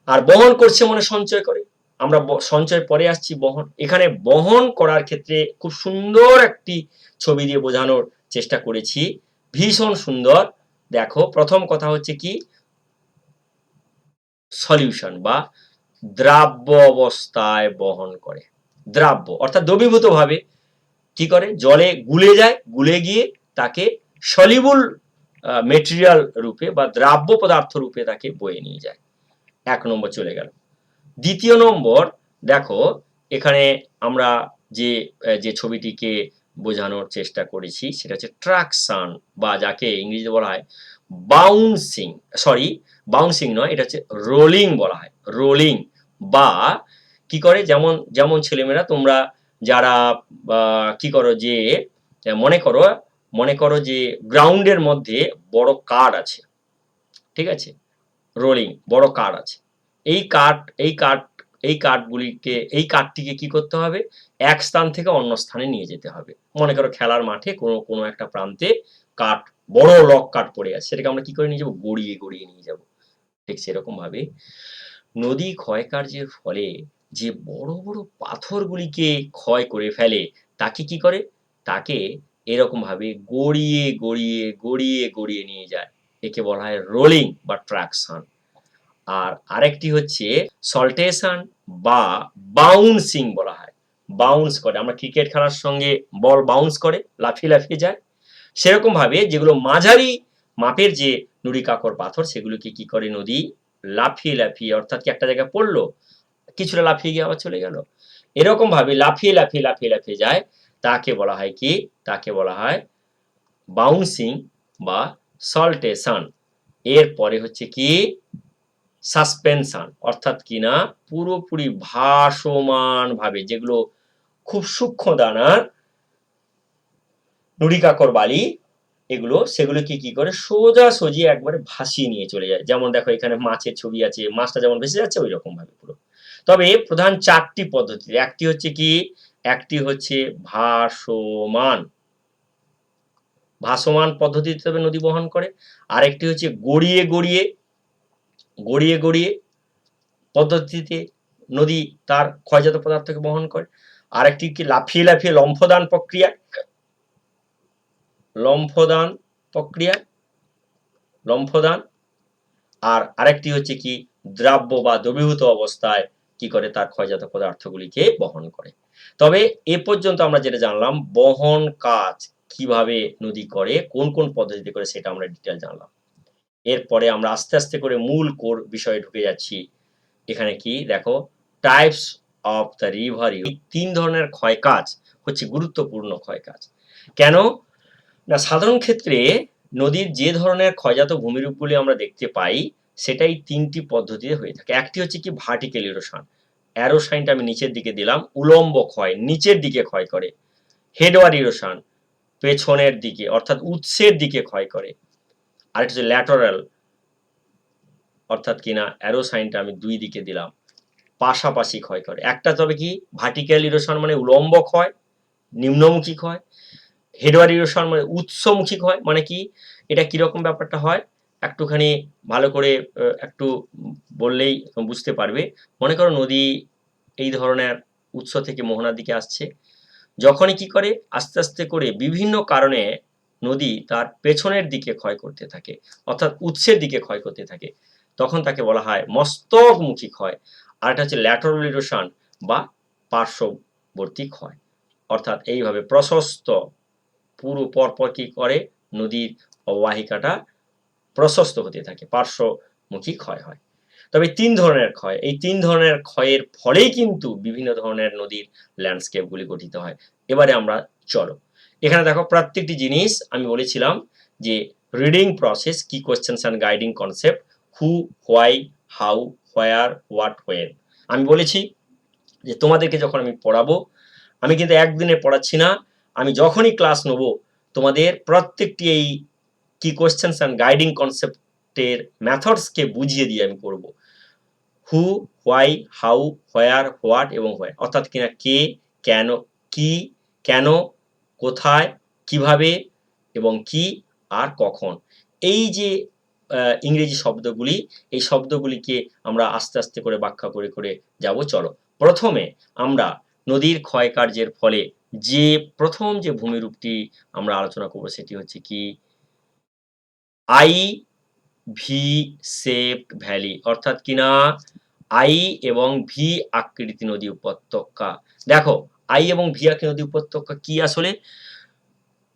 আর বহন করছে মানে সঞ্চয় করে, আমরা সঞ্চয় পরে আসছি, বহন। এখানে বহন করার ক্ষেত্রে খুব সুন্দর একটি ছবি দিয়ে বোঝানোর চেষ্টা করেছি, ভীষণ সুন্দর। দেখো প্রথম কথা হচ্ছে কি, সলিউশন বা দ্রাব্য অবস্থায় বহন করে, দ্রাব্য অর্থাৎ দ্রবীভূত ভাবে কি করে, জলে গুলে যায়, গুলে গিয়ে তাকে সলিবল মেটেরিয়াল রূপে বা দ্রাব্য পদার্থ রূপে তাকে বয়ে নিয়ে যায়। 1 নম্বর চলে গেল। দ্বিতীয় নম্বর, দেখো এখানে আমরা যে ছবিটিকে বোঝানোর চেষ্টা করেছি সেটা হচ্ছে ট্রাকশন, বা যাকে ইংরেজিতে বলা হয় বাউন্সিং, সরি বাউন্সিং নয়, এটা হচ্ছে রোলিং বলা হয়, রোলিং। বা কি করে, যেমন যেমন ছেলেমেয়েরা তোমরা যারা কি করো, যে মনে করো যে গ্রাউন্ডের মধ্যে বড় কাঠ আছে, ঠিক আছে, রোলিং বড় কাঠ আছে, এই কাঠটিকে কি করতে হবে, এক স্থান থেকে অন্য স্থানে নিয়ে যেতে হবে। মনে করো খেলার মাঠে কোনো একটা প্রান্তে কাঠ, বড় লক কাঠ পড়ে আছে, সেটাকে আমরা কি করে নিয়ে যাবো, গড়িয়ে গড়িয়ে নিয়ে যাব। ঠিক সেরকম ভাবে নদী ক্ষয়কার্যের ফলে যে বড় বড় পাথরগুলিকে ক্ষয় করে ফেলে তাকে কি করে? তাকে এরকমভাবে গড়িয়ে, গড়িয়ে, গড়িয়ে, গড়িয়ে নিয়ে যায়। একে বলা হয় রোলিং বা ট্রাকশন। আর আরেকটি হচ্ছে সল্টেশন বা বাউন্সিং বলা হয়। বাউন্স করে। আমরা ক্রিকেট খেলার সঙ্গে বল বাউন্স করে, লাফিয়ে, লাফিয়ে যায়। সেরকমভাবে যেগুলো মাঝারি মাপের যে নুড়ি-কাকর পাথর সেগুলোকে কি করে নদী লাফিয়ে, লাফিয়ে অর্থাৎ কি একটা জায়গায় পড়ল, কিছুটা লাফিয়ে গিয়ে আবার চলে গেল। এরকমভাবে লাফিয়ে, লাফিয়ে, লাফিয়ে, লাফিয়ে যায়। তাকে বলা হয় কি? তাকে বলা হয় বাউন্সিং বা সল্টেশন। এরপরে হচ্ছে কি? সাসপেনশন অর্থাৎ কিনা পুরোপুরি ভাসমানভাবে যেগুলো খুব সূক্ষ্ম দানার নুড়ি-কাকর বালি এগুলো সেগুলোকে কি করে সোজাসুজি একবারে ভাসিয়ে নিয়ে চলে যায়। যেমন দেখো এখানে মাছের ছবি আছে। মাছটা যেমন ভেসে যাচ্ছে ঐরকম ভাবে পুরো। তবে প্রধান ৪ টি পদ্ধতি। একটি হচ্ছে কি? একটি হচ্ছে ভাসমান। ভাসমান পদ্ধতিতে তবে নদী বহন করে। আরেকটি হচ্ছে গড়িয়ে, গড়িয়ে, গড়িয়ে, গড়িয়ে পদ্ধতিতে নদী তার ক্ষয়জাত পদার্থকে বহন করে। আরেকটি কি লাফিয়ে, লাফিয়ে লম্ফদান প্রক্রিয়া। লম্ফদান প্রক্রিয়া, লম্ফদান। আর আরেকটি হচ্ছে কি দ্রাব্য বা দ্রবীভূত অবস্থায় কি করে তার ক্ষয়জাত পদার্থগুলিকে বহন করে। তবে এ পর্যন্ত আমরা যেটা জানলাম বহন কাজ কিভাবে নদী করে, কোন, কোন পদ্ধতিতে করে সেটা আমরা ডিটেইল জানলাম। এরপরে আমরা আস্তে, আস্তে করে মূল কোর বিষয়ে ঢুকে যাচ্ছি। এখানে কি দেখো টাইপস অফ দ্য রিভার এই ৩ ধরনের ক্ষয় কাজ হচ্ছে গুরুত্বপূর্ণ ক্ষয় কাজ। কেন? না সাধারণ ক্ষেত্রে নদীর যে ধরনের ক্ষয়জাত ভূমিরূপগুলি আমরা দেখতে পাই সেটাই ৩ টি পদ্ধতিতে হয়ে থাকে। একটি হচ্ছে কি ভার্টিক্যাল ইরোশন। অ্যারো সাইনটা আমি নিচের দিকে দিলাম। উলম্ব ক্ষয়, নিচের দিকে ক্ষয় করে। হেডওয়ার্ড ইরোশন, পেছনের দিকে অর্থাৎ উৎসের দিকে ক্ষয় করে। আরেকটা হচ্ছে ল্যাটেরাল অর্থাৎ কিনা অ্যারো সাইনটা আমি ২ দিকে দিলাম। পাশাপাশি ক্ষয় করে। একটা তবে কি ভার্টিক্যাল ইরোশন মানে উলম্ব ক্ষয়, নিম্নমুখী ক্ষয়। হেডওয়ার্ড ইরোশন মানে উৎসমুখী ক্ষয়। মানে কি? এটা কিরকম ব্যাপারটা হয়? একটুখানি ভালো করে একটু বললেই বুঝতে পারবে। মনে করো নদী এই ধরনের উৎস থেকে মোহনার দিকে আসছে। যখনই কি করে আস্তে, আস্তে করে বিভিন্ন কারণে নদী তার পেছনের দিকে ক্ষয় করতে থাকে। অর্থাৎ উৎসের দিকে ক্ষয় করতে থাকে। তখন তাকে বলা হয় মস্তকমুখী ক্ষয়। আরেকটা হচ্ছে ল্যাটেরাল ইরোশন বা পার্শ্ববর্তী ক্ষয়। অর্থাৎ এইভাবে প্রশস্ত পুরো পরপর কি করে নদীর অববাহিকাটা প্রশস্ত হতে থাকে, পার্শ্বমুখী ক্ষয় হয়। তবে ৩ ধরনের ক্ষয়। এই ৩ ধরনের ক্ষয়ের ফলেই কিন্তু বিভিন্ন ধরনের নদীর ল্যান্ডস্কেপগুলি গঠিত হয়। এবারে আমরা চলো। এখানে দেখো প্রত্যেকটি জিনিস আমি বলেছিলাম যে রিডিং প্রসেস, কি questions and guiding concept, who, why, how, where, what, when. আমি বলেছি যে তোমাদেরকে যখন আমি পড়াবো, আমি কিন্তু একদিনে পড়াচ্ছি না। আমি যখনই ক্লাস নেব তোমাদের প্রত্যেকটি এই কি কোয়েশ্চেনস অ্যান্ড গাইডিং কনসেপ্টের মেথডসকে বুঝিয়ে দিয়ে আমি করব। হু, হোয়াই, হাউ, হোয়ার, হোয়াট এবং হোয়েন অর্থাৎ কিনা কে, কেন, কি, কেন, কোথায়, কিভাবে এবং কি আর কখন। এই যে ইংরেজি শব্দগুলি, এই শব্দগুলিকে আমরা আস্তে, আস্তে করে ব্যাখ্যা করে, করে যাব। চলো। প্রথমে আমরা নদীর ক্ষয়কার্যের ফলে যে প্রথম যে ভূমিরূপটি আমরা আলোচনা করব সেটি হচ্ছে কি আই ভি শেপড ভ্যালি অর্থাৎ কিনা আই এবং ভি আকৃতি নদী উপত্যকা। দেখো আই এবং ভি আকৃতি নদী উপত্যকা কি আসলে?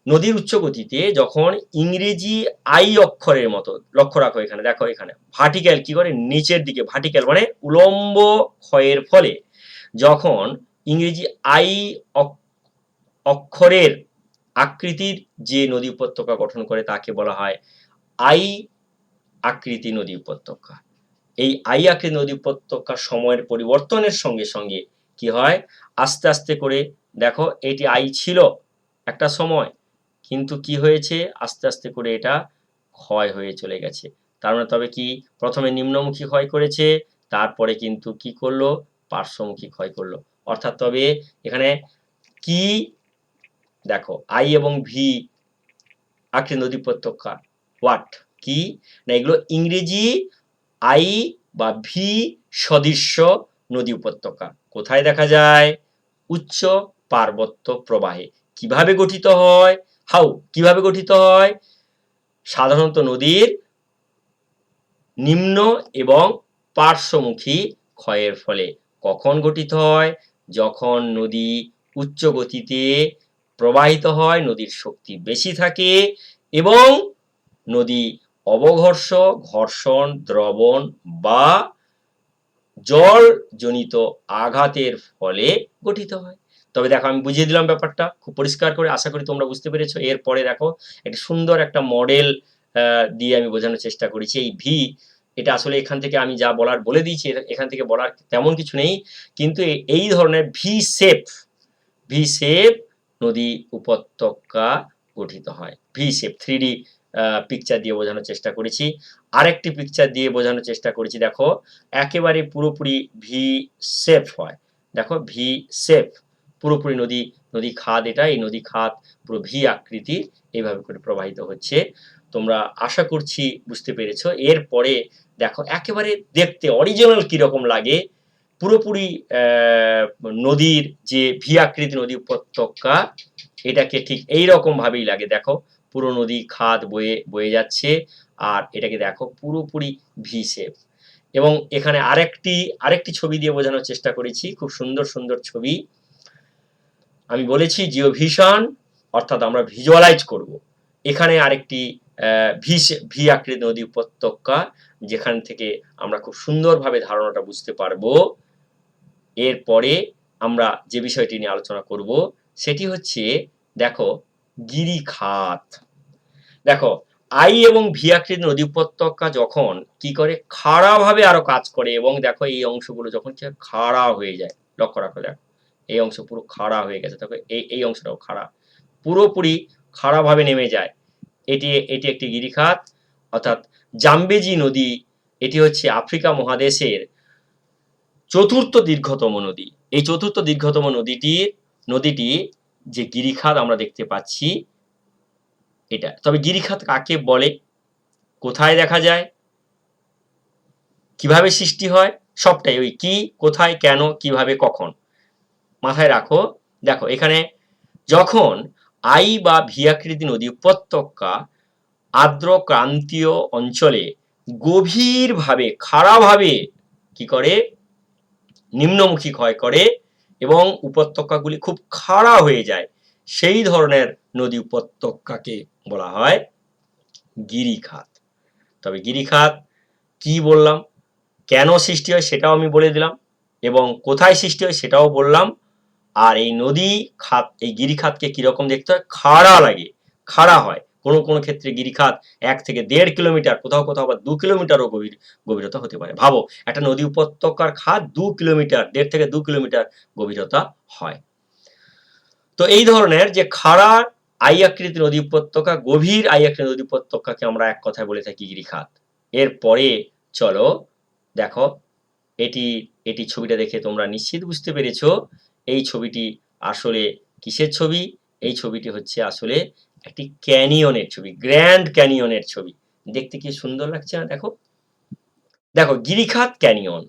নদীর উচ্চ গতিতে যখন ইংরেজি আই অক্ষরের মতো, লক্ষ্য রাখো এখানে, দেখো এখানে ভার্টিক্যাল কি করে নিচের দিকে, ভার্টিক্যাল মানে উলম্ব ক্ষয়ের ফলে যখন ইংরেজি আই অক্ষরের আকৃতির যে নদী উপত্যকা গঠন করে তাকে বলা হয় আই আকৃতি নদী উপত্যকা। এই আই আকৃতি নদী উপত্যকা সময়ের পরিবর্তনের সঙ্গে সঙ্গে কি হয় আস্তে আস্তে করে দেখো এটি আই ছিল একটা সময়, কিন্তু কি হয়েছে আস্তে আস্তে করে এটা ক্ষয় হয়ে চলে গেছে। তার মানে তবে কি প্রথমে নিম্নমুখী ক্ষয় করেছে, তারপরে কিন্তু কি করলো পার্শ্বমুখী ক্ষয় করলো। অর্থাৎ তবে এখানে কি দেখো আই এবং ভি আকৃতি নদী উপত্যকা হোয়াট কি না এগুলো ইংরেজি আই বা ভি সদৃশ্য নদী উপত্যকা। কোথায় দেখা যায়? উচ্চ পার্বত্য প্রবাহে। কিভাবে গঠিত হয়? কিভাবে গঠিত হয়? সাধারণত নদীর নিম্ন এবং পার্শ্বমুখী ক্ষয়ের ফলে। কখন গঠিত হয়? যখন নদী উচ্চ গতিতে প্রবাহিত হয়, নদীর শক্তি বেশি থাকে এবং নদী অবঘর্ষ, ঘর্ষণ, দ্রবণ বা জলজনিত আঘাতের ফলে গঠিত হয়। তবে দেখো আমি বুঝিয়ে দিলাম ব্যাপারটা খুব পরিষ্কার করে, আশা করি তোমরা বুঝতে পেরেছো। এরপরে দেখো একটা সুন্দর একটা মডেল দিয়ে আমি বোঝানোর চেষ্টা করেছি। এই ভি, এটা আসলে এখান থেকে আমি যা বলার বলে দিয়েছি, এখান থেকে বলার তেমন কিছু নেই, কিন্তু এই ধরনের ভি শেপ নদী উপত্যকা গঠিত হয়। ভি শেপ 3D পিকচার দিয়ে বোঝানোর চেষ্টা করেছি। আরেকটি পিকচার দিয়ে বোঝানোর চেষ্টা করেছি। দেখো একেবারে পুরোপুরি ভি শেপ হয়। দেখো ভি শেপ পুরোপুরি নদী খাদ, এটা এই নদী খাদ পুরো ভি আকৃতির এইভাবে করে প্রবাহিত হচ্ছে। তোমরা আশা করছি বুঝতে পেরেছো। এরপরে দেখো একেবারে দেখতে অরিজিনাল কিরকম লাগে, পুরোপুরি নদীর যে ভি আকৃতি নদী উপত্যকা, এটাকে ঠিক এইরকম ভাবেই লাগে। দেখো পুরো নদী খাদ বয়ে যাচ্ছে, আর এটাকে দেখো পুরোপুরি ভি শেপ। এবং এখানে আরেকটি ছবি দিয়ে বোঝানোর চেষ্টা করেছি, খুব সুন্দর সুন্দর ছবি। আমি বলেছি জিওভিশন, অর্থাৎ আমরা ভিজুয়ালাইজ করব। এখানে আরেকটি ভি আকৃতি নদী উপত্যকা, যেখান থেকে আমরা খুব সুন্দরভাবে ধারণাটা বুঝতে পারবো। এরপরে আমরা যে বিষয়টি নিয়ে আলোচনা করব সেটি হচ্ছে, দেখো গিরিখাত। দেখো আই এবং ভি আকৃতি নদী উপত্যকা যখন কি করে, খাড়াভাবে আরো কাজ করে, এবং দেখো এই অংশগুলো যখন খাড়া হয়ে যায়, লক্ষ্য রাখো, দেখো এই অংশ পুরো খাড়া হয়ে গেছে, দেখো এই অংশটাও খাড়া, পুরোপুরি খাড়াভাবে নেমে যায়। এটি একটি গিরিখাত, অর্থাৎ জাম্বেজি নদী। এটি হচ্ছে আফ্রিকা মহাদেশের চতুর্থ দীর্ঘতম নদী। এই চতুর্থ দীর্ঘতম নদীটি যে গিরিখাত আমরা দেখতে পাচ্ছি এটা। তবে গিরিখাত কাকে বলে, কোথায় দেখা যায়, কিভাবে সৃষ্টি হয়, সবটাই ওই কি, কোথায়, কেন, কিভাবে, কখন মাথায় রাখো। দেখো এখানে যখন আই বা ভি আকৃতি নদী উপত্যকা আর্দ্র ক্রান্তীয় অঞ্চলে গভীরভাবে খাড়াভাবে কি করে, নিম্নমুখী ক্ষয় করে এবং উপত্যকাগুলি খুব খাড়া হয়ে যায়, সেই ধরনের নদী উপত্যকাকে বলা হয় গিরিখাত। তবে গিরিখাত কি বললাম, কেন সৃষ্টি হয় সেটাও আমি বলে দিলাম, এবং কোথায় সৃষ্টি হয় সেটাও বললাম। আর এই এই গিরিখাতকে কিরকম দেখতে হয়, খাড়া লাগে, খাড়া হয়। কোনো কোনো ক্ষেত্রে গিরিখাত 1 থেকে 1.5 কিলোমিটার, কোথাও কোথাও আবার 2 কিলোমিটারও গভীরতা হতে পারে। ভাবো একটা নদী উপত্যকার খাত 2 কিলোমিটার, 1.5 থেকে 2 কিলোমিটার গভীরতা হয়। তো এই ধরনের যে খাড়া আই আকৃতি নদী উপত্যকা, গভীর আই আকৃতি নদী উপত্যকাকে আমরা এক কথায় বলে থাকি গিরিখাত। এরপরে চলো দেখো, এটি ছবিটা দেখে তোমরা নিশ্চিত বুঝতে পেরেছো এই ছবিটি আসলে কিসের ছবি। এই ছবিটি হচ্ছে আসলে একটি ক্যানিয়নের ছবি, গ্র্যান্ড ক্যানিয়নের ছবি। দেখতে কি সুন্দর লাগছে না? দেখো দেখো গিরিখাত, ক্যানিয়ন।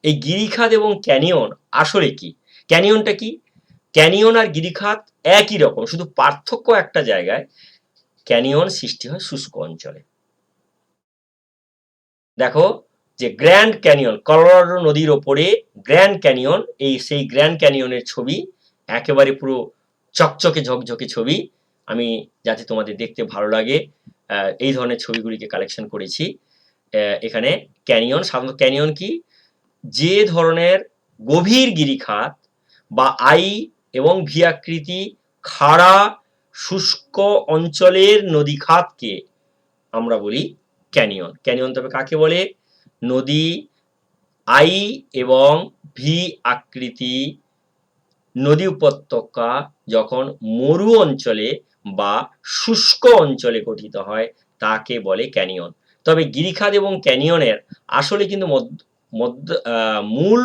এই গিরিখাত এবং ক্যানিয়ন আসলে কি, ক্যানিয়নটা কি, ক্যানিয়ন আর গিরিখাত একই রকম, শুধু পার্থক্য একটা জায়গায়, ক্যানিয়ন সৃষ্টি হয় শুষ্ক অঞ্চলে। দেখো যে গ্র্যান্ড ক্যানিয়ন, কলোরাডো নদীর ওপরে গ্র্যান্ড ক্যানিয়ন, সেই গ্র্যান্ড ক্যানিয়নের ছবি, একেবারে পুরো চকচকে ঝকঝকে ছবি। আমি যাতে তোমাদের দেখতে ভালো লাগে এই ধরনের ছবিগুলিকে কালেকশন করেছি। এখানে ক্যানিয়ন, সাধারণত ক্যানিয়ন কি, যে ধরনের গভীর গিরিখাত বা আই এবং ভি আকৃতি খাড়া শুষ্ক অঞ্চলের নদী খাতকে আমরা বলি ক্যানিয়ন। ক্যানিয়ন তবে কাকে বলে, নদী আই এবং ভি আকৃতি নদী উপত্যকা যখন মরু অঞ্চলে বা শুষ্ক অঞ্চলে গঠিত হয় তাকে বলে ক্যানিয়ন। তবে গিরিখাত এবং ক্যানিয়নের আসলে কিন্তু মূল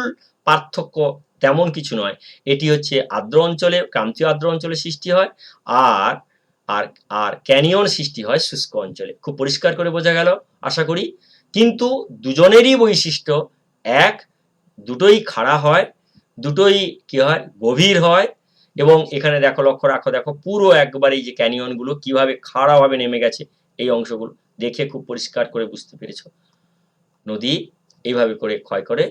পার্থক্য তেমন কিছু নয়। এটি হচ্ছে আর্দ্র অঞ্চলে, ক্রান্তীয় আর্দ্র অঞ্চলে সৃষ্টি হয়, আর আর আর ক্যানিয়ন সৃষ্টি হয় শুষ্ক অঞ্চলে। খুব পরিষ্কার করে বোঝা গেল আশা করি। কিন্তু দুজনেরই বৈশিষ্ট্য এক, দুটোই খাড়া হয়, দুটোই কি হয়, গভীর হয়। এবং এখানে দেখো, লক্ষ্য রাখো, দেখো পুরো একবারে এই যে ক্যানিয়নগুলো কিভাবে খাড়াভাবে নেমে গেছে, এই অংশগুলো দেখে খুব পরিষ্কার করে বুঝতে পেরেছো নদী এইভাবে করে ক্ষয় করে।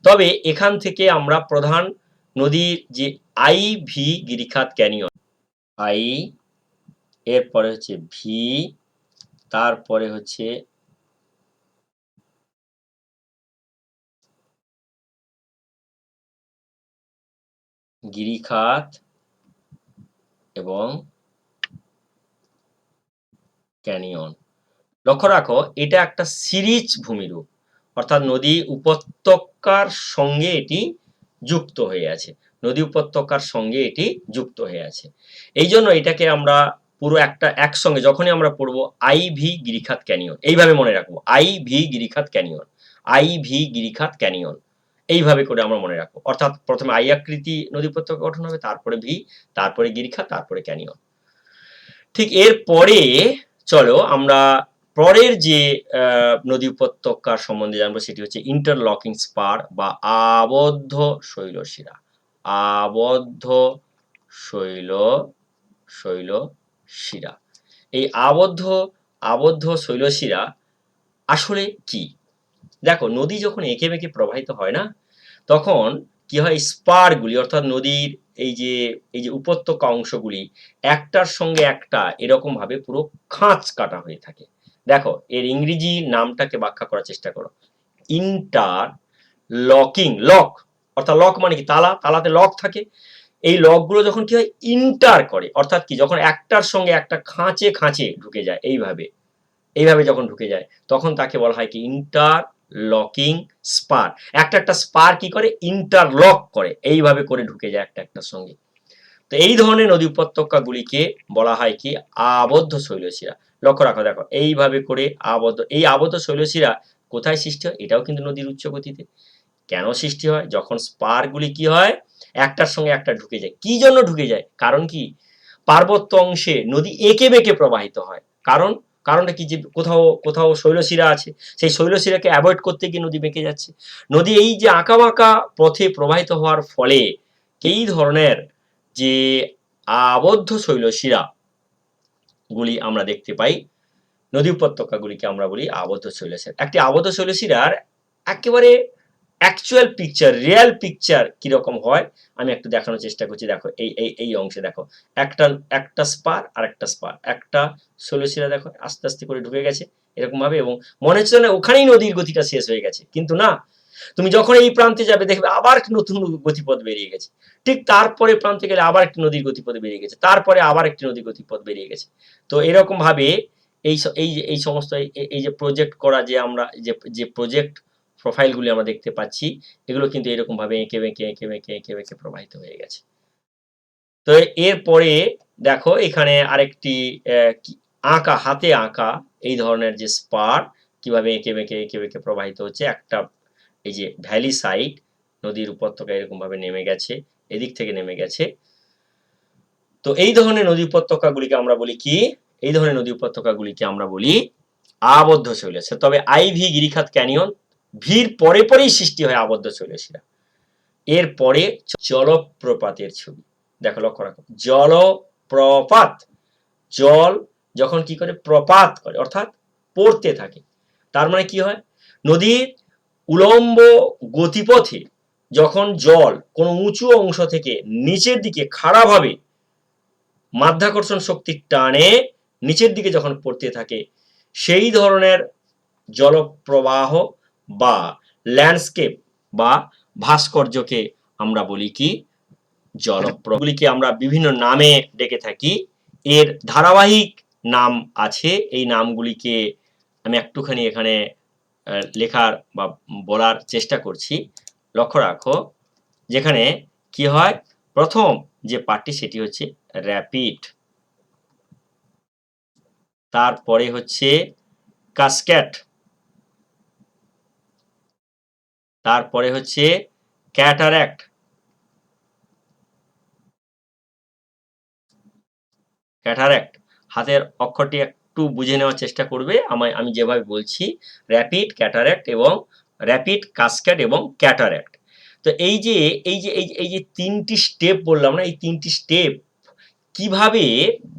তবে এখান থেকে আমরা প্রধান নদীর যে আইভি গিরিখাত ক্যানিয়ন, আই, এরপরে হচ্ছে ভি, তারপরে হচ্ছে গিরিখাত এবং ক্যানিয়ন। লক্ষ্য রাখো, এটা একটা সিরিজ ভূমিরূপ, অর্থাৎ নদী উপত্যকার সঙ্গে এটি যুক্ত হয়ে আছে, নদী উপত্যকার সঙ্গে এটি যুক্ত হয়ে আছে। এই জন্য এটাকে আমরা পুরো একটা একসঙ্গে যখনই আমরা পড়বো আইভি গিরিখাত ক্যানিয়ন, এইভাবে মনে রাখবো, আইভি গিরিখাত ক্যানিয়ন, আইভি গিরিখাত ক্যানিয়ন, এইভাবে করে আমরা মনে রাখবো। অর্থাৎ প্রথমে আই আকৃতি নদী উপত্যকা গঠন হবে, তারপরে ভি, তারপরে গিরিখাত, তারপরে ক্যানিয়ন। ঠিক এর পরে চলো আমরা পরের যে নদী উপত্যকার সম্বন্ধে জানবো, সেটি হচ্ছে ইন্টারলকিং স্পার বা আবদ্ধ শৈলশিরা। আবদ্ধ শৈলশিরা। এই আবদ্ধ শৈলশিরা আসলে কি? দেখো, নদী যখন এঁকে বেঁকে প্রবাহিত হয় না, তখন কি হয়, স্পারগুলি অর্থাৎ নদীর এই যে উপত্যকা অংশগুলি একটার সঙ্গে একটা এরকম ভাবে পুরো খাঁজ কাটা হয়ে থাকে। দেখো, এর ইংরেজি নামটাকে ব্যাখ্যা করার চেষ্টা করো। ইন্টার লকিং, লক অর্থাৎ লক মানে কি, তালা, তালাতে লক থাকে। এই লকগুলো যখন কি হয়, ইন্টার করে, অর্থাৎ কি, যখন একটার সঙ্গে একটা খাঁচে খাঁচে ঢুকে যায়, এইভাবে যখন ঢুকে যায়, তখন তাকে বলা হয় কি, ইন্টারলকিং স্পার। একটা স্পার কি করে, ইন্টারলক করে, এইভাবে করে ঢুকে যায় একটার সঙ্গে। তো এই ধরনের নদী উপত্যকাগুলিকে বলা হয় কি, আবদ্ধ শৈলশিরা। লক্ষ্য রাখো, দেখো এইভাবে করে এই আবদ্ধ শৈলশিরা কোথায় সৃষ্টি হয়? এটাও কিন্তু নদীর উচ্চ গতিতে। কেন সৃষ্টি হয়? যখন স্পারগুলি কি হয়, একটার সঙ্গে একটা ঢুকে যায়। কি জন্য ঢুকে যায়? কারণ কি, পার্বত্য অংশে নদী এঁকে বেঁকে প্রবাহিত হয়। কারণটা কি, যে কোথাও কোথাও শৈলশিরা আছে, সেই শৈলশিরাকে অ্যাভয়েড করতে গিয়ে নদী বেঁকে যাচ্ছে। নদী এই যে আঁকাবাঁকা পথে প্রবাহিত হওয়ার ফলে এই ধরনের যে আবদ্ধ শৈলশিরা গুলি আমরা দেখতে পাই, নদী উপত্যকাগুলিকে আমরা বলি আবদ্ধ শৈলশিরা। একটি আবদ্ধ শৈলশিরার একেবারে অ্যাকচুয়াল পিকচার, রিয়েল পিকচার কিরকম হয়, আমি একটু দেখানোর চেষ্টা করছি। দেখো, এই অংশে দেখো, একটা স্পার আর একটা স্পার, একটা শৈলশিরা দেখো আস্তে আস্তে করে ঢুকে গেছে এরকম ভাবে, এবং মনে হচ্ছে না ওখানেই নদীর গতিটা শেষ হয়ে গেছে, কিন্তু না, তুমি যখন এই প্রান্তে যাবে দেখবে আবার নতুন গতিপথ বেরিয়ে গেছে। ঠিক তারপরে প্রান্তে গেলে আবার একটি নদীর গতিপথ বেরিয়ে গেছে, তারপরে আবার একটি নদীর গতিপথ বেরিয়ে গেছে। তো এরকম ভাবে এই সমস্ত এই যে প্রজেক্ট করা, যে আমরা যে প্রজেক্ট প্রোফাইলগুলি আমরা দেখতে পাচ্ছি, এগুলো কিন্তু এরকম ভাবে এঁকে বেঁকে প্রবাহিত হয়ে গেছে। তো এরপরে দেখো, এখানে আরেকটি হাতে আঁকা এই ধরনের যে স্পার কিভাবে এঁকে বেঁকে প্রবাহিত হচ্ছে, একটা এই যে ভ্যালি সাইড নদীর উপত্যকা এরকম ভাবে নেমে গেছে, এদিক থেকে নেমে গেছে। তো এই ধরনের নদী উপত্যকাগুলিকে আমরা বলি কি, এই ধরনের নদী উপত্যকাগুলিকে আমরা বলি আবদ্ধ শৈলশিরা। তবে আইভি গিরিখাত ক্যানিয়ন, ভির পরেই সৃষ্টি হয় আবদ্ধ শৈলশিরা। এরপরে জলপ্রপাতের ছবি দেখো, লক্ষ্য রাখো, জলপ্রপাত, জল যখন কি করে প্রপাত করে, অর্থাৎ পড়তে থাকে, তার মানে কি হয়, নদীর উলম্ব গতিপথে যখন জল কোনো উঁচু অংশ থেকে নিচের দিকে খাড়াভাবে মাধ্যাকর্ষণ শক্তির টানে নিচের দিকে যখন পড়তে থাকে, সেই ধরনের জলপ্রবাহ বা ল্যান্ডস্কেপ বা ভাস্কর্যকে আমরা বলি কি, জলপ্রপাতগুলিকে আমরা বিভিন্ন নামে ডেকে থাকি। এর ধারাবাহিক নাম আছে, এই নামগুলিকে আমি একটুখানি এখানে লেখার বা বলার চেষ্টা করছি। লক্ষ্য রাখো, যেখানে কি হয়, প্রথম যে পার্টটি সেটি হচ্ছে র্যাপিড, তারপরে হচ্ছে কাসকেড, তারপরে হচ্ছে ক্যাটারাক্ট, হাতের অক্ষরটি একটু বুঝে নেওয়ার চেষ্টা করবে, আমি যেভাবে বলছি, র্যাপিড, ক্যাটারাক্ট এবং র্যাপিড, কাসকেড এবং ক্যাটারাক্ট। তো এই যে ৩টি স্টেপ বললাম না, এই ৩টি স্টেপ কিভাবে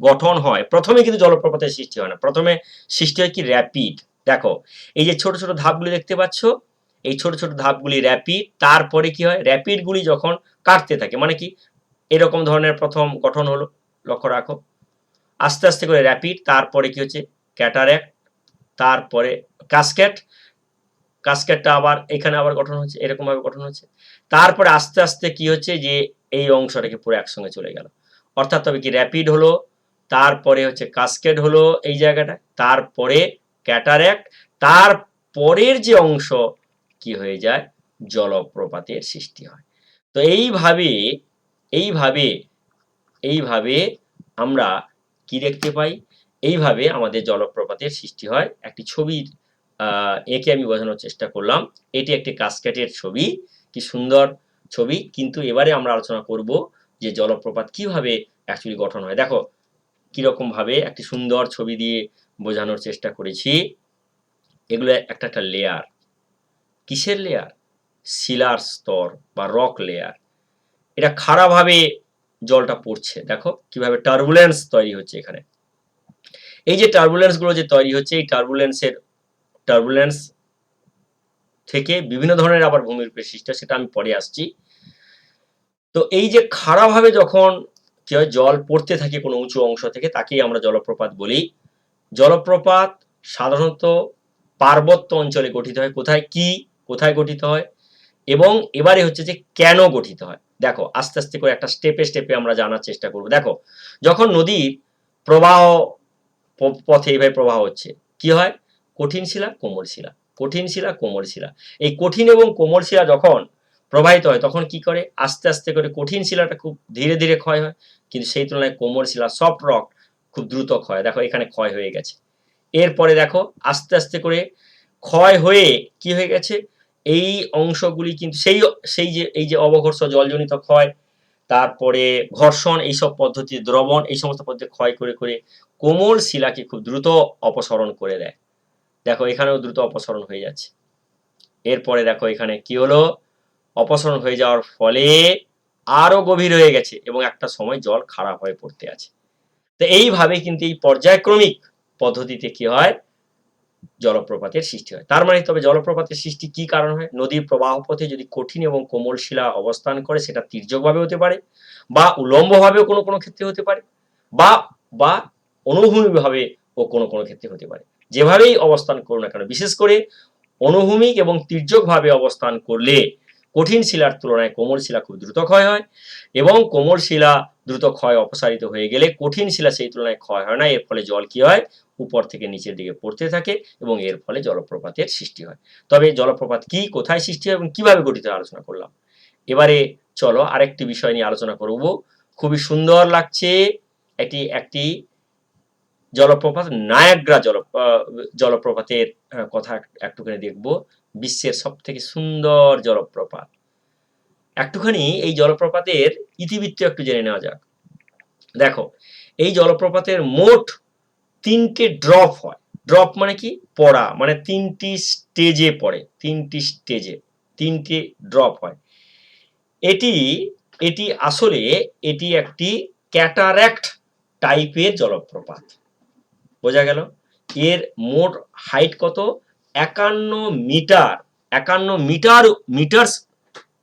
গঠন হয়। প্রথমে কিন্তু জলপ্রপাতের সৃষ্টি হয় না, প্রথমে সৃষ্টি হয় কি র্যাপিড। দেখো এই যে ছোট ছোট ধাপগুলি দেখতে পাচ্ছ, এই ছোট ছোট ধাপগুলি র্যাপিড, তারপরে কি হয় র্যাপিডগুলি যখন কাটতে থাকে, মানে কি এরকম ধরনের প্রথম গঠন হলো, লক্ষ্য রাখো, আস্তে আস্তে করে র্যাপিড, তারপরে কি হচ্ছে ক্যাটারাক্ট, তারপরে কাসকেড, কাসকেডটা আবার এখানে আবার গঠন হচ্ছে, এরকম ভাবে গঠন হচ্ছে, তারপরে আস্তে আস্তে কি হচ্ছে যে এই অংশটাকে পুরো একসঙ্গে চলে গেল। অর্থাৎ তবে কি র্যাপিড হলো, তারপরে হচ্ছে কাসকেড হলো এই জায়গাটা, তারপরে ক্যাটারাক্ট, তারপরের যে অংশ কি হয়ে যায় জলপ্রপাতের সৃষ্টি হয়। তো এইভাবে এইভাবে এইভাবে আমরা কি দেখতে পাই, এইভাবে আমাদের জলপ্রপাতের সৃষ্টি হয়। একটি ছবির এঁকে আমি বোঝানোর চেষ্টা করলাম, এটি একটি কাসকেডের ছবি, কি সুন্দর ছবি। কিন্তু এবারে আমরা আলোচনা করব যে জলপ্রপাত কিভাবে অ্যাকচুয়ালি গঠন হয়। দেখো কিরকম ভাবে একটি সুন্দর ছবি দিয়ে বোঝানোর চেষ্টা করেছি। এগুলো একটা একটা লেয়ার, কিসের লেয়ার, শিলার স্তর বা রক লেয়ার। এটা খাড়াভাবে জলটা পড়ছে, দেখো কিভাবে টার্বুলেন্স তৈরি হচ্ছে এখানে। এই যে টার্বুলেন্স গুলো যে তৈরি হচ্ছে, এই টার্বুলেন্স থেকে বিভিন্ন ধরনের আবার ভূমিরূপের সৃষ্টি হয়, সেটা আমি পরে আসছি। তো এই যে খাড়াভাবে যখন কি হয় জল পড়তে থাকে কোনো উঁচু অংশ থেকে, তাকেই আমরা জলপ্রপাত বলি। জলপ্রপাত সাধারণত পার্বত্য অঞ্চলে গঠিত হয়। কোথায় গঠিত হয়, এবং এবারে হচ্ছে যে কেন গঠিত হয়। দেখো আস্তে আস্তে করে একটা স্টেপে স্টেপে আমরা জানার চেষ্টা করব। দেখো যখন নদীর প্রবাহ পথে এইভাবে প্রবাহ হচ্ছে, কি হয় কঠিন শিলা কোমল শিলা, কঠিন শিলা কোমল শিলা। এই কঠিন এবং কোমল শিলা যখন প্রবাহিত হয় তখন কি করে আস্তে আস্তে করে কঠিন শিলাটা খুব ধীরে ধীরে ক্ষয় হয়, কিন্তু সেই তুলনায় কোমল শিলা সফট রক খুব দ্রুত ক্ষয়। দেখো এখানে ক্ষয় হয়ে গেছে। এরপরে দেখো আস্তে আস্তে করে ক্ষয় হয়ে কি হয়ে গেছে, এই অংশগুলি কিন্তু এই যে অবঘর্ষ জলজনিত ক্ষয়, তারপরে ঘর্ষণ, এইসব পদ্ধতি, দ্রবণ, এই সমস্ত পদ্ধতি ক্ষয় করে করে কোমল শিলাকে খুব দ্রুত অপসারণ করে দেয়। দেখো এখানেও দ্রুত অপসারণ হয়ে যাচ্ছে। এরপরে দেখো এখানে কি হলো, অপসারণ হয়ে যাওয়ার ফলে আরো গভীর হয়ে গেছে এবং একটা সময় জল খারাপ হয়ে পড়তে আছে। তো এইভাবে কিন্তু এই পর্যায়ক্রমিক পদ্ধতিতে কি হয় জলপ্রপাতের সৃষ্টি হয়। তার মানে তবে জলপ্রপাতের সৃষ্টি কি কারণ হয়, নদীর প্রবাহ পথে যদি কঠিন এবং কোমল শিলা অবস্থান করে, সেটা তির্যকভাবে হতে পারে বা উলম্বভাবেও কোনো কোনো ক্ষেত্রে হতে পারে, বা বা অনুভূমিকভাবে ও কোনো কোনো ক্ষেত্রে হতে পারে। যেভাবেই অবস্থান করুন না কেন, বিশেষ করে অনুভূমিক এবং তির্যকভাবে অবস্থান করলে কঠিন শিলার তুলনায় কোমল শিলা খুব দ্রুত ক্ষয় হয়, এবং কোমল শিলা দ্রুত ক্ষয় অপসারিত হয়ে গেলে কঠিন শিলা সেই তুলনায় ক্ষয় হয় না। এর ফলে জল কি হয় উপর থেকে নিচের দিকে পড়তে থাকে এবং এর ফলে জলপ্রপাতের সৃষ্টি হয়। তবে জলপ্রপাত কি, কোথায় সৃষ্টি হয় এবং কিভাবে গঠিত আলোচনা করলাম। এবারে চলো আরেকটি বিষয় নিয়ে আলোচনা করব। খুবই সুন্দর লাগছে এটি একটি জলপ্রপাত, নায়াগ্রা জলপ্রপাতের কথা একটুখানি দেখব। বিশ্বের সব থেকে সুন্দর জলপ্রপাত। একটুখানি এই জলপ্রপাতের ইতিবৃত্ত একটু জেনে নেওয়া যাক। দেখো এই জলপ্রপাতের মোট 3টে ড্রপ হয়। ড্রপ মানে কি পড়া, মানে 3টি স্টেজে পড়ে, 3টে ড্রপ হয়। এটি আসলে এটি একটি ক্যাটারাক্ট টাইপের জলপ্রপাত। বোঝা গেল। এর মোট হাইট কত, 51 মিটার,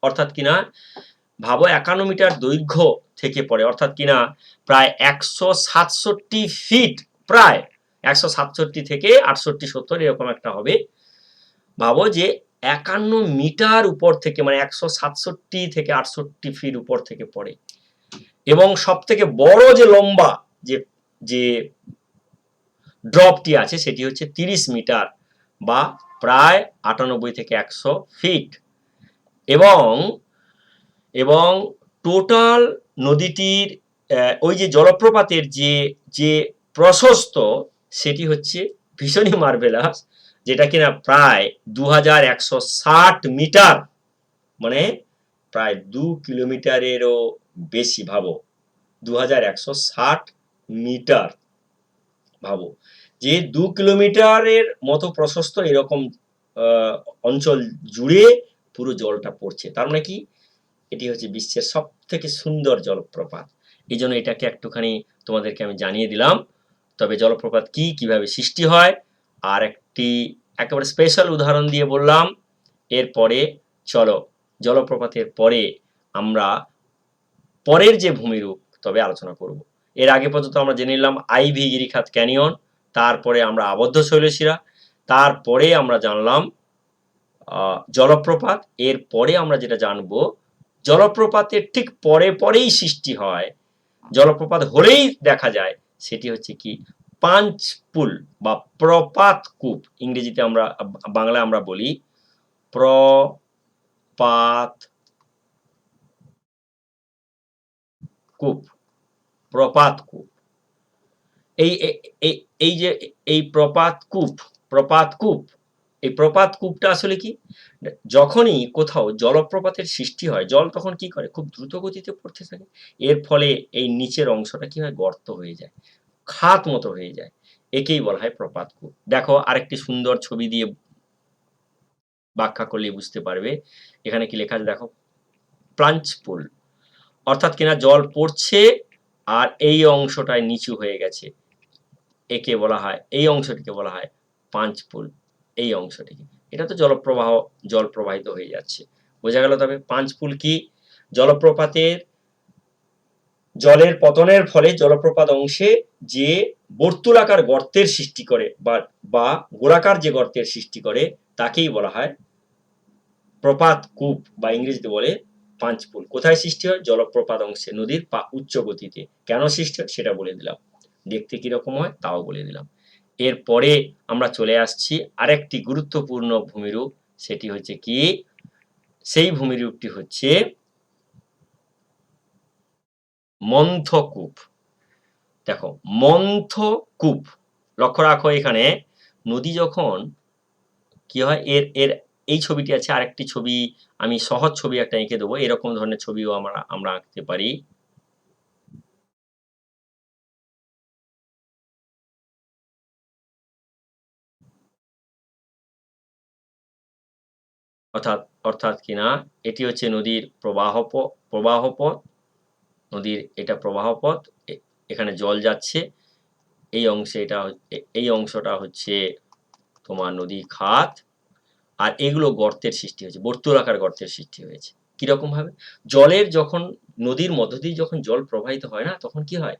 অর্থাৎ কিনা ভাবো 51 মিটার দৈর্ঘ্য থেকে পড়ে, অর্থাৎ কিনা প্রায় 167 ফিট, প্রায় 167 থেকে 68-70 এরকম একটা হবে। ভাবো যে 51 মিটার উপর থেকে, মানে 167 থেকে 68 ফিট উপর থেকে পড়ে, এবং সব থেকে বড় যে লম্বা যে যে ড্রপটি আছে সেটি হচ্ছে 30 মিটার বা প্রায় 98 থেকে 100 ফিট। এবং টোটাল নদীটির ওই যে জলপ্রপাতের যে প্রশস্ত, সেটি হচ্ছে ভীষণই মার্ভেলাস, যেটা কিনা প্রায় 2160 মিটার, মানে প্রায় 2 কিলোমিটারেরও বেশি। ভাবো 2160 মিটার, ভাবো যে 2 কিলোমিটারের মতো প্রশস্ত এরকম অঞ্চল জুড়ে পুরো জলটা পড়ছে, তার মানে কি এটি হচ্ছে বিশ্বের সব থেকে সুন্দর জলপ্রপাত। এই জন্য এটাকে একটুখানি তোমাদেরকে আমি জানিয়ে দিলাম। তবে জলপ্রপাত কি, কিভাবে সৃষ্টি হয়, আর একটি একেবারে স্পেশাল উদাহরণ দিয়ে বললাম। এরপরে চলো জলপ্রপাতের পরে আমরা পরের যে ভূমিরূপ তবে আলোচনা করব। এর আগে পর্যন্ত আমরা জেনে নিলাম আইভি গিরিখাত ক্যানিয়ন, তারপরে আমরা আবদ্ধ শৈলশিরা, তারপরে আমরা জানলাম জলপ্রপাত। এরপরে আমরা যেটা জানবো, জলপ্রপাতের ঠিক পরে পরেই সৃষ্টি হয়, জলপ্রপাত হলেই দেখা যায়, সেটি হচ্ছে কি পাঞ্চ পুল বা প্রপাত কূপ। ইংরেজিতে আমরা, বাংলায় আমরা বলি প্রপাত কূপ, প্রপাত কূপ। এই যে এই প্রপাত কূপ, এই প্রপাত কূপটা আসলে কি, যখনই কোথাও জলপ্রপাতের সৃষ্টি হয়, জল তখন কি করে, খুব দ্রুত গতিতে পড়তে থাকে। এর ফলে এই নিচের অংশটা কি হয়, গর্ত হয়ে যায়, খাত মতো হয়ে যায়। একেই বলা হয় প্রপাত কূপ। দেখো আরেকটি সুন্দর ছবি দিয়ে ব্যাখ্যা করলে বুঝতে পারবে। এখানে কি লেখা আছে দেখো, প্লাঞ্চ পুল, অর্থাৎ কিনা জল পড়ছে আর এই অংশটায় নিচু হয়ে গেছে, একে বলা হয়, এই অংশটিকে বলা হয় পাঞ্চ পুল। এই অংশটিকে, এটা তো জল প্রবাহিত হয়ে যাচ্ছে, বোঝা গেল। তবে পাঞ্চ পুল কি, জলপ্রপাতের জলের পতনের ফলে জলপ্রপাত অংশে যে বর্তুলাকার গর্তের সৃষ্টি করে বা গোলাকার যে গর্তের সৃষ্টি করে তাকেই বলা হয় প্রপাত কূপ, বা ইংরেজিতে বলে পাঞ্চ পুল। কোথায় সৃষ্টি হয়, জলপ্রপাত অংশে, নদীর উচ্চ গতিতে। কেন সৃষ্টি হয় সেটা বলে দিলাম, দেখতে কিরকম হয় তাও বলে দিলাম। এরপরে আমরা চলে আসছি আরেকটি গুরুত্বপূর্ণ ভূমিরূপ, সেটি হচ্ছে কি, সেই ভূমিরূপটি হচ্ছে মন্থকূপ। দেখো মন্থকূপ, লক্ষ্য রাখো এখানে নদী যখন কি হয়, এর এর এই ছবিটি আছে, আরেকটি ছবি আমি সহজ ছবি একটা এঁকে দেবো, এরকম ধরনের ছবিও আমরা আঁকতে পারি। অর্থাৎ কিনা এটি হচ্ছে নদীর প্রবাহপথ, নদীর এটা প্রবাহপথ, এখানে জল যাচ্ছে, এই অংশটা হচ্ছে তোমার নদীর খাত, আর এগুলো গর্তের সৃষ্টি হয়েছে, বর্তুলাকার গর্তের সৃষ্টি হয়েছে। কিরকম ভাবে, জলের যখন নদীর মধ্য দিয়ে যখন জল প্রবাহিত হয় না, তখন কি হয়,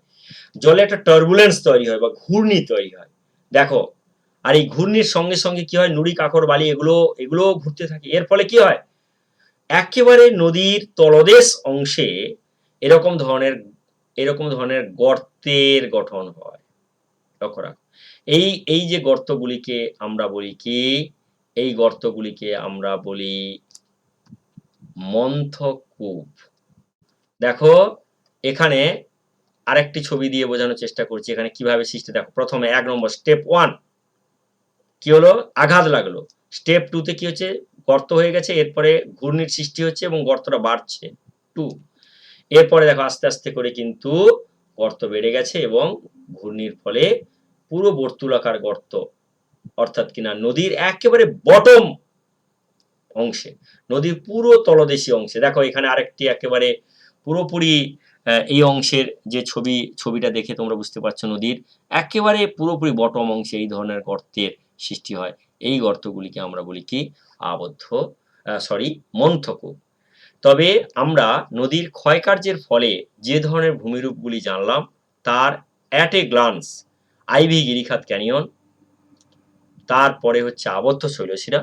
জলে একটা টার্বুলেন্স তৈরি হয় বা ঘূর্ণি তৈরি হয়। দেখো, আর এই ঘূর্ণির সঙ্গে সঙ্গে কি হয়, নুড়ি কাকর বালি এগুলো ঘুরতে থাকে। এর ফলে কি হয়, একেবারে নদীর তলদেশ অংশে এরকম ধরনের গর্তের গঠন হয়। লক্ষ্য রাখো, এই যে গর্তগুলিকে আমরা বলি কি, এই গর্তগুলিকে আমরা বলি মন্থকূপ। দেখো এখানে আরেকটি ছবি দিয়ে বোঝানোর চেষ্টা করছি, এখানে কিভাবে সৃষ্টি। দেখো প্রথমে 1 নম্বর স্টেপ 1 কি হলো, আঘাত লাগলো। স্টেপ 2 তে কি হচ্ছে, গর্ত হয়ে গেছে, এরপরে ঘূর্ণির সৃষ্টি হচ্ছে এবং গর্তটা বাড়ছে 2। এরপরে দেখো আস্তে আস্তে করে কিন্তু গর্ত বেড়ে গেছে এবং ঘূর্ণির ফলে পুরো বর্তুলাকার গর্ত, অর্থাৎ কিনা নদীর একেবারে বটম অংশে, নদীর পুরো তলদেশী অংশে। দেখো এখানে আরেকটি একেবারে পুরোপুরি এই অংশের যে ছবিটা দেখে তোমরা বুঝতে পারছো, নদীর একেবারে পুরোপুরি বটম অংশে এই ধরনের গর্তের সৃষ্টি হয়। এই গর্তগুলিকে আমরা বলি কি, মন্থকূপ। তবে আমরা নদীর ক্ষয়কার্যের ফলে যে ধরনের ভূমিরূপগুলি জানলাম, তার অ্যাট এ গ্লান্স আইভি গিরিখাত ক্যানিয়ন, তারপরে হচ্ছে আবদ্ধ শৈলশিরা,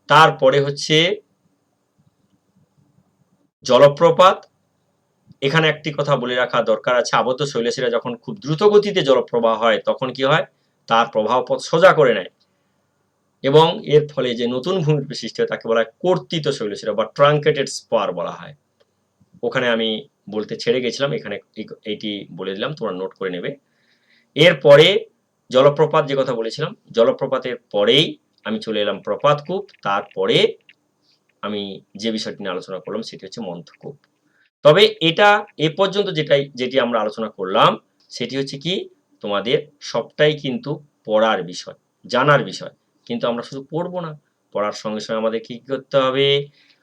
তারপরে হচ্ছে জলপ্রপাত। এখানে একটি কথা বলে রাখা দরকার আছে, আবদ্ধ শৈলশিরা যখন খুব দ্রুত গতিতে জলপ্রবাহ হয় তখন কি হয়, তার প্রবাহ পথ সোজা করে নেয় এবং এর ফলে যে নতুন ভূমিরূপের সৃষ্টি হয় তাকে বলা হয় কর্তিত শৈলশিরা বা ট্রাঙ্কেটেড স্পার বলা হয়। ওখানে আমি বলতে ছেড়ে গেছিলাম, এখানে এইটি বলে দিলাম, তোমরা নোট করে নেবে। এরপরে জলপ্রপাত যে কথা বলেছিলাম, জলপ্রপাতের পরেই আমি চলে এলাম প্রপাতকূপ, তারপরে আমি যে বিষয়টি নিয়ে আলোচনা করলাম সেটি হচ্ছে মন্থকূপ। তবে এটা এ পর্যন্ত যেটি আমরা আলোচনা করলাম সেটি হচ্ছে কি, তোমাদের সবটাই কিন্তু পড়ার বিষয়, জানার বিষয়। কিন্তু আমরা শুধু পড়বো না, পড়ার সঙ্গে সঙ্গে আমাদের কি করতে হবে?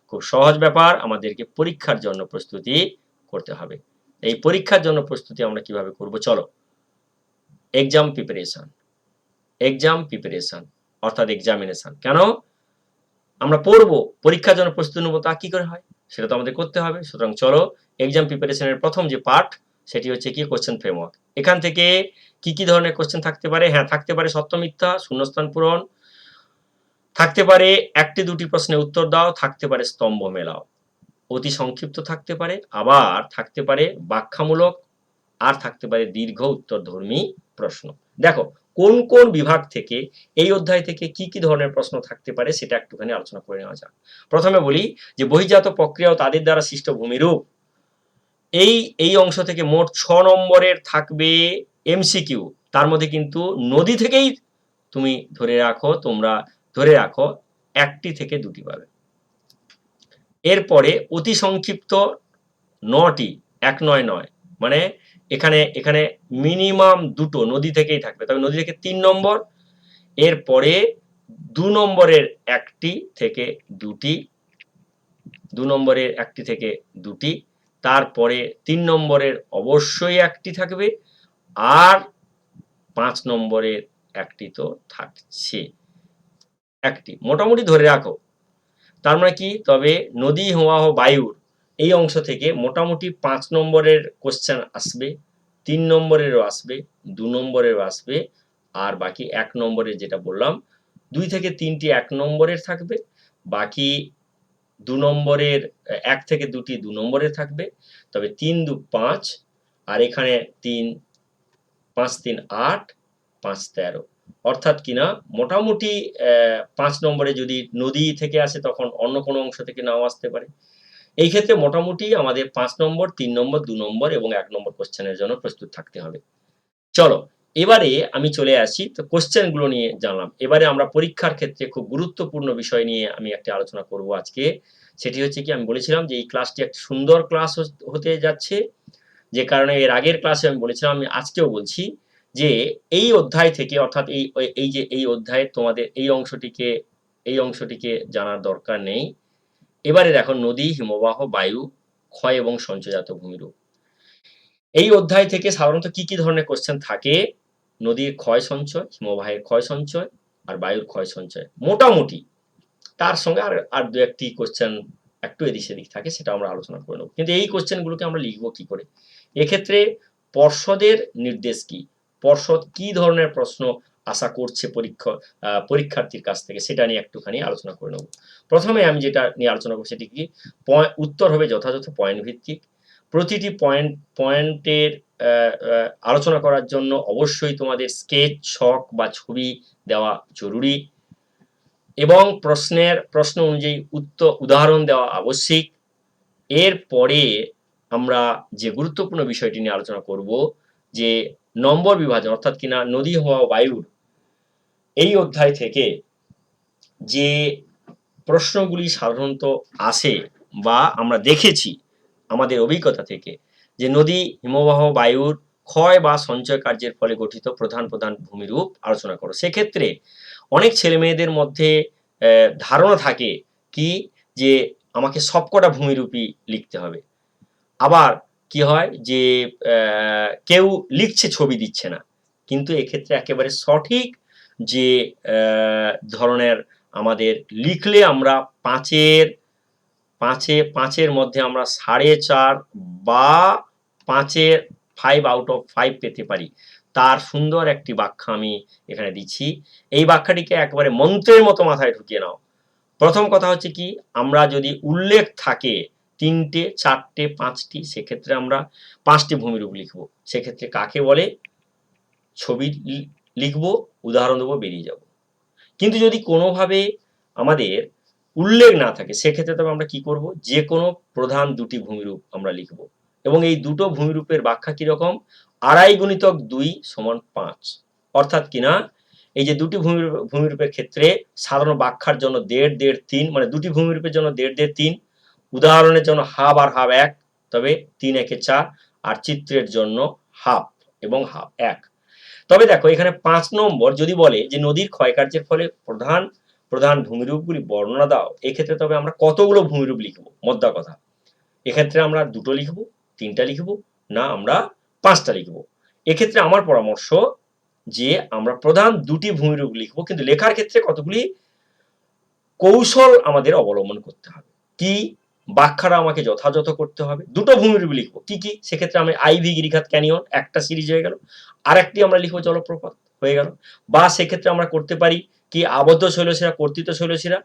খুব সহজ ব্যাপার, আমাদেরকে পরীক্ষার জন্য প্রস্তুতি করতে হবে। এই পরীক্ষার জন্য প্রস্তুতি আমরা কিভাবে করব? চলো, এক্সাম প্রিপারেশন অর্থাৎ এক্সামিনেশন। কেন আমরা পড়বো, পরীক্ষার জন্য প্রস্তুতি নেবো, তা কি করে হয়? সেটা তো আমাদের করতে হবে। সুতরাং চলো, এক্সাম প্রিপারেশনের প্রথম যে পার্ট, সেটি হচ্ছে কি? Question framework. এখান থেকে কি ধরনের কোশ্চেন থাকতে পারে? হ্যাঁ, থাকতে পারে সত্য মিথ্যা, শূন্যস্থান পূরণ, থাকতে পারে একটি দুটি প্রশ্নের উত্তর দাও, থাকতে পারে স্তম্ভ মেলাও, অতি সংক্ষিপ্ত থাকতে পারে, আবার থাকতে পারে ব্যাখ্যামূলক, আর থাকতে পারে দীর্ঘ উত্তরধর্মী প্রশ্ন। দেখো কোন কোন বিভাগ থেকে এই অধ্যায় থেকে কি ধরনের প্রশ্ন থাকতে পারে সেটা একটুখানি আলোচনা করে নেওয়া যাক। প্রথমে বলি যে বহির্জাত প্রক্রিয়া ও তাদের দ্বারা সৃষ্ট ভূমিরূপ, এই অংশ থেকে মোট 6 নম্বরের থাকবে এমসিকিউ। তার মধ্যে কিন্তু নদী থেকেই তুমি তোমরা ধরে রাখো 1টি থেকে 2টি পাবে। এরপরে অতি সংক্ষিপ্ত 9টি, 1 9 9, মানে এখানে মিনিমাম 2টো নদী থেকেই থাকবে, তবে নদী থেকে 3 নম্বর। এরপরে 2 নম্বরের 1টি থেকে 2টি, 2 নম্বরের 1টি থেকে 2টি, তারপরে 3 নম্বরের অবশ্যই 1টি থাকবে, আর 5 নম্বরের 1টি তো থাকছে, 1টি মোটামুটি ধরে রাখো। তার মানে কি? তবে নদী হিমবাহ বায়ুর এই অংশ থেকে মোটামুটি 5 নম্বরের কোশ্চেন আসবে, 3 নম্বরেরও আসবে, 2 নম্বরেরও আসবে, আর বাকি 1 নম্বরের যেটা বললাম 2 থেকে 3টি 1 নম্বরের থাকবে, বাকি 2 নম্বরের 1 থেকে 2টি 2 নম্বরের থাকবে। তবে 3 2 5, আর এখানে 3 5 3 8, 5 13, অর্থাৎ কিনা মোটামুটি 5 নম্বরে যদি নদী থেকে আসে তখন অন্য কোনো অংশ থেকে নাও আসতে পারে। এই ক্ষেত্রে মোটামুটি আমাদের 5 নম্বর, 3 নম্বর, 2 নম্বর এবং 1 নম্বর কোশ্চেনের জন্য প্রস্তুত থাকতে হবে। চলো, এবারে আমি চলে আসি, তো কোশ্চেনগুলো নিয়ে জানলাম। এবারে আমরা পরীক্ষার ক্ষেত্রে খুব গুরুত্বপূর্ণ বিষয় নিয়ে আমি একটা আলোচনা করব আজকে। সেটি হচ্ছে কি, আমি বলেছিলাম যে এই ক্লাসটি একটা সুন্দর ক্লাস হতে যাচ্ছে, যে কারণে এর আগের ক্লাসে আমি বলেছিলাম, আমি আজকেও বলছি যে এই অধ্যায় থেকে, অর্থাৎ এই অধ্যায়ে তোমাদের এই অংশটিকে জানার দরকার নেই। এবারে দেখো, নদী, হিমবাহ, বায়ু, ক্ষয় এবং সঞ্চয়জাত ভূমিরূপ। এই অধ্যায় থেকে সাধারণত কি ধরনের কোশ্চেন থাকে? নদীর ক্ষয় সঞ্চয়, হিমবাহের ক্ষয় সঞ্চয়, আর বায়ুর ক্ষয় সঞ্চয় মোটামুটি। তার সঙ্গে আর 2-1টি কোশ্চেন একটু এদিক সেদিক থাকে, সেটা আমরা আলোচনা করে নেব। কিন্তু এই কোশ্চেনগুলোকে আমরা লিখবো কি করে? এক্ষেত্রে পর্ষদের নির্দেশ কি? পর্ষদ কি ধরনের প্রশ্ন আশা করছে পরীক্ষার্থীর কাছ থেকে, সেটা নিয়ে একটুখানি আলোচনা করে নেব। প্রথমে আমি যেটা নিয়ে আলোচনা করব সেটি কি, উত্তর হবে যথাযথ পয়েন্ট ভিত্তিক। প্রতিটি পয়েন্টের আলোচনা করার জন্য অবশ্যই তোমাদের স্কেচ, ছক বা ছবি দেওয়া জরুরি, এবং প্রশ্ন অনুযায়ী উদাহরণ দেওয়া আবশ্যিক। এরপরে আমরা যে গুরুত্বপূর্ণ বিষয়টি নিয়ে আলোচনা করব, যে নম্বর বিভাজন, অর্থাৎ কিনা নদী, হওয়া, বায়ুর এই অধ্যায় থেকে যে প্রশ্নগুলি সাধারণত আসে বা আমরা দেখেছি আমাদের অভিজ্ঞতা থেকে, যে নদী, হিমবাহ, বায়ুর ক্ষয় বা সঞ্চয় কার্যের ফলে গঠিত প্রধান প্রধান ভূমিরূপ আলোচনা করো। সেক্ষেত্রে অনেক ছেলে মেয়েদের মধ্যে ধারণা থাকে কি, যে আমাকে সবকটা ভূমিরূপই লিখতে হবে। আবার কি হয় যে কেউ লিখছে, ছবি দিচ্ছে না। কিন্তু এক্ষেত্রে একেবারে সঠিক যে ধরনের আমাদের লিখলে আমরা 5-এর মধ্যে আমরা 4.5 বা 5-এর 5 আউট অফ 5 পেতে পারি, তার সুন্দর একটি ব্যাখ্যা আমি এখানে দিচ্ছি। এই ব্যাখ্যাটিকে একেবারে মন্ত্রের মতো মাথায় ঢুকিয়ে নাও। প্রথম কথা হচ্ছে কি, আমরা যদি উল্লেখ থাকে 3টে, 4টে, 5টি, সেক্ষেত্রে আমরা 5টি ভূমিরূপ লিখবো। সেক্ষেত্রে কাকে বলে? ছবি লিখবো, উদাহরণ দেবো, বেরিয়ে যাব। কিন্তু যদি কোনোভাবে আমাদের উল্লেখ না থাকে, সেক্ষেত্রে তবে আমরা কি করব? যে কোনো প্রধান 2টি ভূমিরূপ আমরা লিখব, এবং এই দুটো ভূমিরূপের ব্যাখ্যা কিরকম? 2.5 × 2 = 5, অর্থাৎ কিনা এই যে 2টি ভূমিরূপের ক্ষেত্রে সাধারণ ব্যাখ্যার জন্য 1.5 1.5 3, মানে 2টি ভূমিরূপের জন্য 1.5 1.5 3, উদাহরণের জন্য হাফ আর হাফ 1, তবে 3 1 4, আর চিত্রের জন্য হাফ এবং হাফ 1। তবে দেখো, এখানে 5 নম্বর যদি বলে যে নদীর ক্ষয়কার্যের ফলে প্রধান প্রধান ভূমিরূপগুলি বর্ণনা দাও, এক্ষেত্রে তবে আমরা কতগুলো ভূমিরূপ লিখব? মোদ্দা কথা, এক্ষেত্রে আমরা 2 টো লিখব, 3 টা লিখব, না আমরা 5 টা লিখব? এক্ষেত্রে আমার পরামর্শ যে আমরা প্রধান 2 টি ভূমিরূপ লিখব, কিন্তু লেখার ক্ষেত্রে কতগুলি কৌশল আমাদের অবলম্বন করতে হবে। কি? ব্যাখ্যাটা আমাকে যথাযথ করতে হবে। 2 টো ভূমিরূপ লিখব। কি, কি? সেক্ষেত্রে আমি আইভি, গিরিখাত, ক্যানিয়ন একটা সিরিজ হয়ে গেল। আরেকটি আমরা লিখব জলপ্রপাত, হয়ে গেল। বা সেক্ষেত্রে আমরা করতে পারি কি আবদ্ধ শৈলশিরা, কর্তিত শৈলশিরা,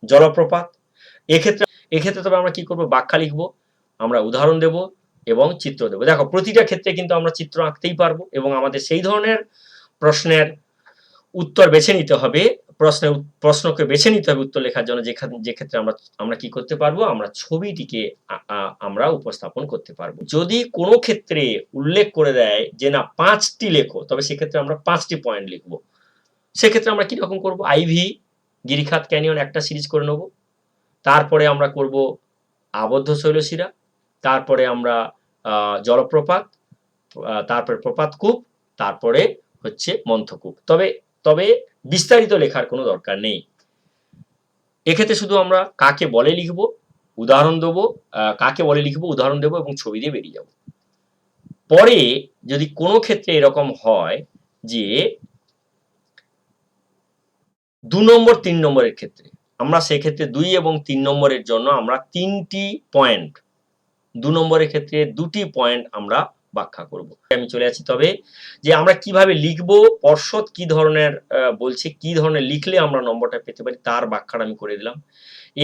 জলপ্রপাত। এক্ষেত্রে তবে আমরা কি করব? ব্যাখ্যা লিখব, আমরা উদাহরণ দেব এবং চিত্র দেব। দেখো প্রতিটা ক্ষেত্রে কিন্তু আমরা চিত্র আঁকতেই পারবো এবং আমাদের সেই ধরনের প্রশ্নের উত্তর বেছে নিতে হবে, প্রশ্নকে বেছে নিতে হবে উত্তর লেখার জন্য, যে ক্ষেত্রে আমরা কি করতে পারবো? আমরা ছবিটিকে আমরা উপস্থাপন করতে পারবো। যদি কোনো ক্ষেত্রে উল্লেখ করে দেয় যে না 5 টি লেখো, তবে সেক্ষেত্রে আমরা 5 টি পয়েন্ট লিখব। সেক্ষেত্রে আমরা কিরকম করব? আইভি, গিরিখাত, ক্যানিয়ন একটা সিরিজ করে নেব। তারপরে আমরা করব আবদ্ধ শৈলশিরা, তারপরে আমরা জলপ্রপাত, তারপরে প্রপাতকূপ, তারপরে হচ্ছে মন্থকূপ। তবে বিস্তারিত লেখার কোনো দরকার নেই। এক্ষেত্রে শুধু আমরা কাকে বলে লিখব, উদাহরণ দেব, কাকে বলে লিখব, উদাহরণ দেব এবং ছবি দিয়ে বেরিয়ে যাব। পরে যদি কোনো ক্ষেত্রে এরকম হয় যে 2 নম্বর 3 নম্বরের ক্ষেত্রে, আমরা সেক্ষেত্রে 2 এবং 3 নম্বরের জন্য আমরা 3টি পয়েন্ট, 2 নম্বরের ক্ষেত্রে 2টি পয়েন্ট আমরা ব্যাখ্যা করব। আমি চলে আসি তবে যে আমরা কিভাবে লিখব, পর্ষদ কি ধরনের বলছে, কি ধরনের লিখলে আমরা নম্বরটা পেতে পারি, তার ব্যাখ্যাটা আমি করে দিলাম।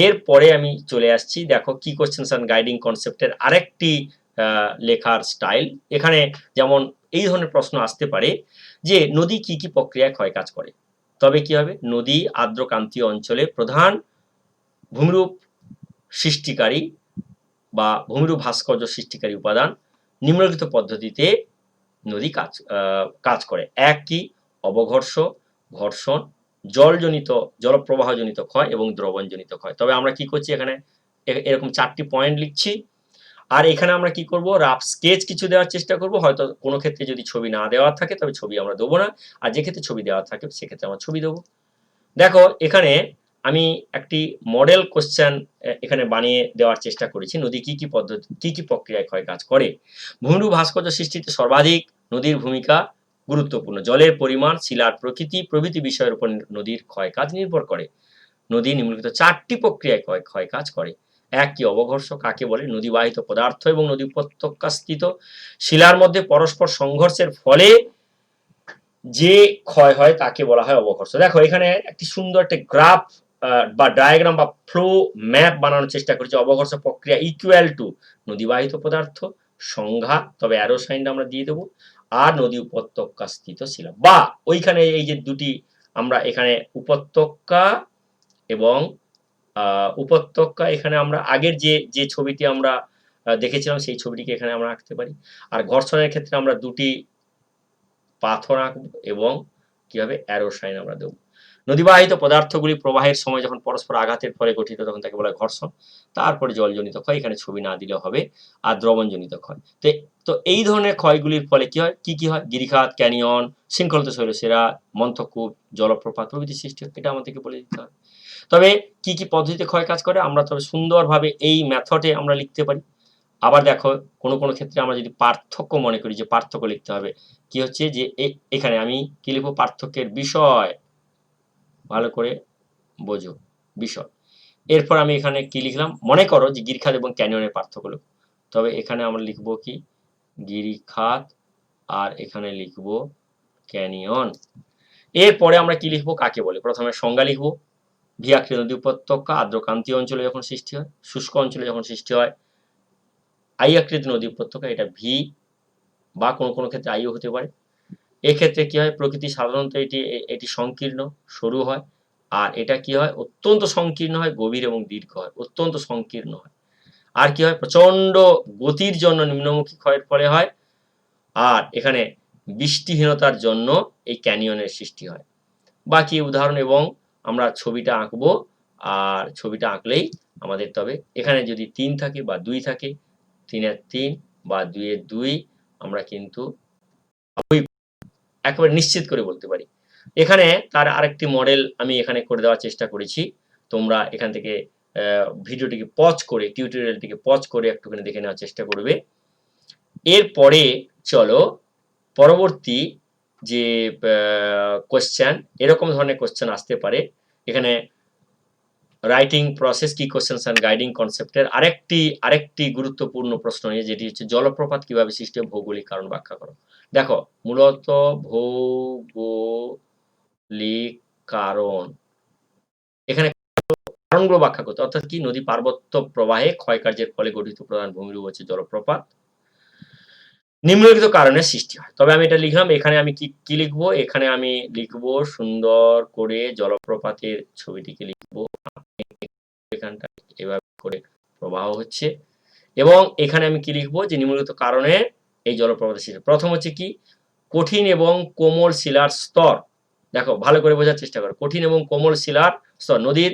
এরপরে আমি চলে আসছি, দেখো কি কোশ্চেনস অ্যান্ড গাইডিং কনসেপ্টের আরেকটি লেখার স্টাইল। এখানে যেমন এই ধরনের প্রশ্ন আসতে পারে যে নদী কি কি প্রক্রিয়ায় ক্ষয়কাজ করে। তবে কি হবে? নদী আর্দ্রক্রান্তীয় অঞ্চলে প্রধান ভূমিরূপ সৃষ্টিকারী বা ভূমিরূপ ভাস্কর্য সৃষ্টিকারী উপাদান নিম্নলিখিত পদ্ধতিতে নদী কাজ করে। এক কি? অবঘর্ষ, ঘর্ষণ, জলপ্রবাহজনিত ক্ষয় এবং দ্রবণজনিত ক্ষয়। তবে আমরা কি করছি? এখানে এরকম 4টি পয়েন্ট লিখছি। আর এখানে আমরা কি করব? রাফ স্কেচ কিছু দেওয়ার চেষ্টা করব। হয়তো কোনো ক্ষেত্রে যদি ছবি না দেওয়া থাকে তবে ছবি আমরা দেবো না, আর যে ক্ষেত্রে ছবি দেওয়া থাকে সেক্ষেত্রে আমরা ছবি দেবো। দেখো এখানে আমি একটি মডেল কোশ্চেন এখানে বানিয়ে দেওয়ার চেষ্টা করেছি। নদী কি কি পদ্ধতি, কি কি প্রক্রিয়ায় ক্ষয়কাজ করে? ভূমিরূপ ভাস্কর্য সৃষ্টিতে সর্বাধিক নদীর ভূমিকা গুরুত্বপূর্ণ। জলের পরিমাণ, শিলার প্রকৃতি প্রভৃতি বিষয়ের উপর নদীর ক্ষয়কাজ নির্ভর করে। নদী নিম্নলিখিত 4টি প্রক্রিয়ায় ক্ষয়কাজ করে। এক কি? অবঘর্ষ। কাকে বলে? নদীবাহিত পদার্থ এবং নদী উপত্যকাস্থিত শিলার মধ্যে পরস্পর সংঘর্ষের ফলে যে ক্ষয় হয় তাকে বলা হয় অবঘর্ষ। দেখো এখানে একটি সুন্দর একটা গ্রাফ বা ডায়াগ্রাম বা ফ্লো ম্যাপ বানানোর চেষ্টা করেছি। অবঘর্ষ প্রক্রিয়া ইকুয়াল টু নদীবাহিত পদার্থ সংজ্ঞা, তবে অ্যারো সাইনটা আমরা দিয়ে দেবো, আর নদী উপত্যকা স্থিত শিলা, বা ওইখানে এই যে দুটি আমরা এখানে উপত্যকা এবং উপত্যকা, এখানে আমরা আগের যে ছবিটি আমরা দেখেছিলাম সেই ছবিটিকে এখানে আমরা আঁকতে পারি। আর ঘর্ষণের ক্ষেত্রে আমরা দুটি পাথর আঁকবো এবং কি হবে? অ্যারো সাইন আমরা দেবো। নদীবাহিত পদার্থগুলি প্রবাহের সময় যখন পরস্পর আঘাতের ফলে গঠিত তখন তাকে বলা হয় ঘর্ষণ। তারপরে জলজনিত ক্ষয়, এখানে ছবি না দিলেও হবে, আর দ্রবণজনিত ক্ষয়। তো এই ধরনের ক্ষয়গুলির ফলে কি হয়? কি হয়? গিরিখাত, ক্যানিয়ন, শৃঙ্খলিত শৈলশিরা, মন্থকূপ, জলপ্রপাত প্রভৃতি সৃষ্টি হয়। এটা আমাদেরকে বলে দিতে হবে। তবে কি কি পদ্ধতিতে ক্ষয় কাজ করে আমরা তবে সুন্দরভাবে এই মেথডে আমরা লিখতে পারি। আবার দেখো কোনো ক্ষেত্রে আমরা যদি পার্থক্য মনে করি যে পার্থক্য লিখতে হবে, কি হচ্ছে যে এখানে আমি কি লিখবো? পার্থক্যের বিষয়, ভালো করে বোঝো, বিষয়। এরপর আমি এখানে কি লিখলাম? মনে করো যে গিরিখাত এবং ক্যানিয়নের পার্থক্য লিখব। তবে এখানে আমরা লিখবো কি? গিরিখাত, আর এখানে লিখবো ক্যানিয়ন। এরপরে আমরা কি লিখবো? কাকে বলে? প্রথমে সংজ্ঞা লিখবো। ভি আকৃতি নদী উপত্যকা আর্দ্রক্রান্তীয় অঞ্চলে যখন সৃষ্টি হয়, শুষ্ক অঞ্চলে যখন সৃষ্টি হয়। আই আকৃতি নদী উপত্যকা, এটা ভি, বা কোনো ক্ষেত্রে আইও হতে পারে। এক্ষেত্রে কি হয়? প্রকৃতি সাধারণত এটি সংকীর্ণ, সরু হয়, আর এটা কি হয়? অত্যন্ত সংকীর্ণ হয়, গভীর এবং দীর্ঘ হয়, অত্যন্ত সংকীর্ণ হয়। আর কি হয়? প্রচন্ড গতির জন্য নিম্নমুখী ক্ষয়ের ফলে হয়, আর এখানে বৃষ্টিহীনতার জন্য এই ক্যানিয়নের সৃষ্টি হয়। বাকি উদাহরণ এবং আমরা ছবিটা আঁকবো, আর ছবিটা আঁকলেই আমাদের তবে এখানে যদি 3 থাকে বা 2 থাকে, 3 এর 3 বা 2 এর 2 আমরা কিন্তু একেবারে নিশ্চিত করে বলতে পারি। এখানে তার আরেকটি মডেল আমি এখানে করে দেওয়ার চেষ্টা করেছি। তোমরা এখান থেকে ভিডিওটিকে পজ করে, টিউটোরিয়ালটিকে পজ করে একটুখানি দেখে নেওয়ার চেষ্টা করবে। এরপরে চলো পরবর্তী যে কোয়েশ্চেন, এরকম ধরনের কোয়েশ্চেন আসতে পারে। এখানে রাইটিং প্রসেস কি কোয়েশ্চেনস অ্যান্ড গাইডিং কনসেপ্টের আরেকটি গুরুত্বপূর্ণ প্রশ্ন নিয়ে, যেটি হচ্ছে জলপ্রপাত কিভাবে সৃষ্টি হয়, ভৌগোলিক কারণ ব্যাখ্যা করো। দেখো মূলত ভৌগোলিক কারণ, এখানে কারণগুলো ব্যাখ্যা করতে, অর্থাৎ কি নদী পার্বত্য প্রবাহে ক্ষয়কার্যের ফলে গঠিত প্রধান ভূমিরূপ হচ্ছে জলপ্রপাত, নিম্নলিখিত কারণে সৃষ্টি হয়। তবে আমি এটা লিখলাম, এখানে আমি কি লিখবো, এখানে আমি লিখবো সুন্দর করে জলপ্রপাতের ছবিটিকে লিখবো, এখানটা এভাবে করে প্রবাহ হচ্ছে, এবং এখানে আমি কি লিখবো যে নিম্নলিখিত কারণে এই জলপ্রপাতের সৃষ্টি। প্রথম হচ্ছে কি, কঠিন এবং কোমল শিলার স্তর। দেখো ভালো করে বোঝার চেষ্টা করো, কঠিন এবং কোমল শিলার স্তর। নদীর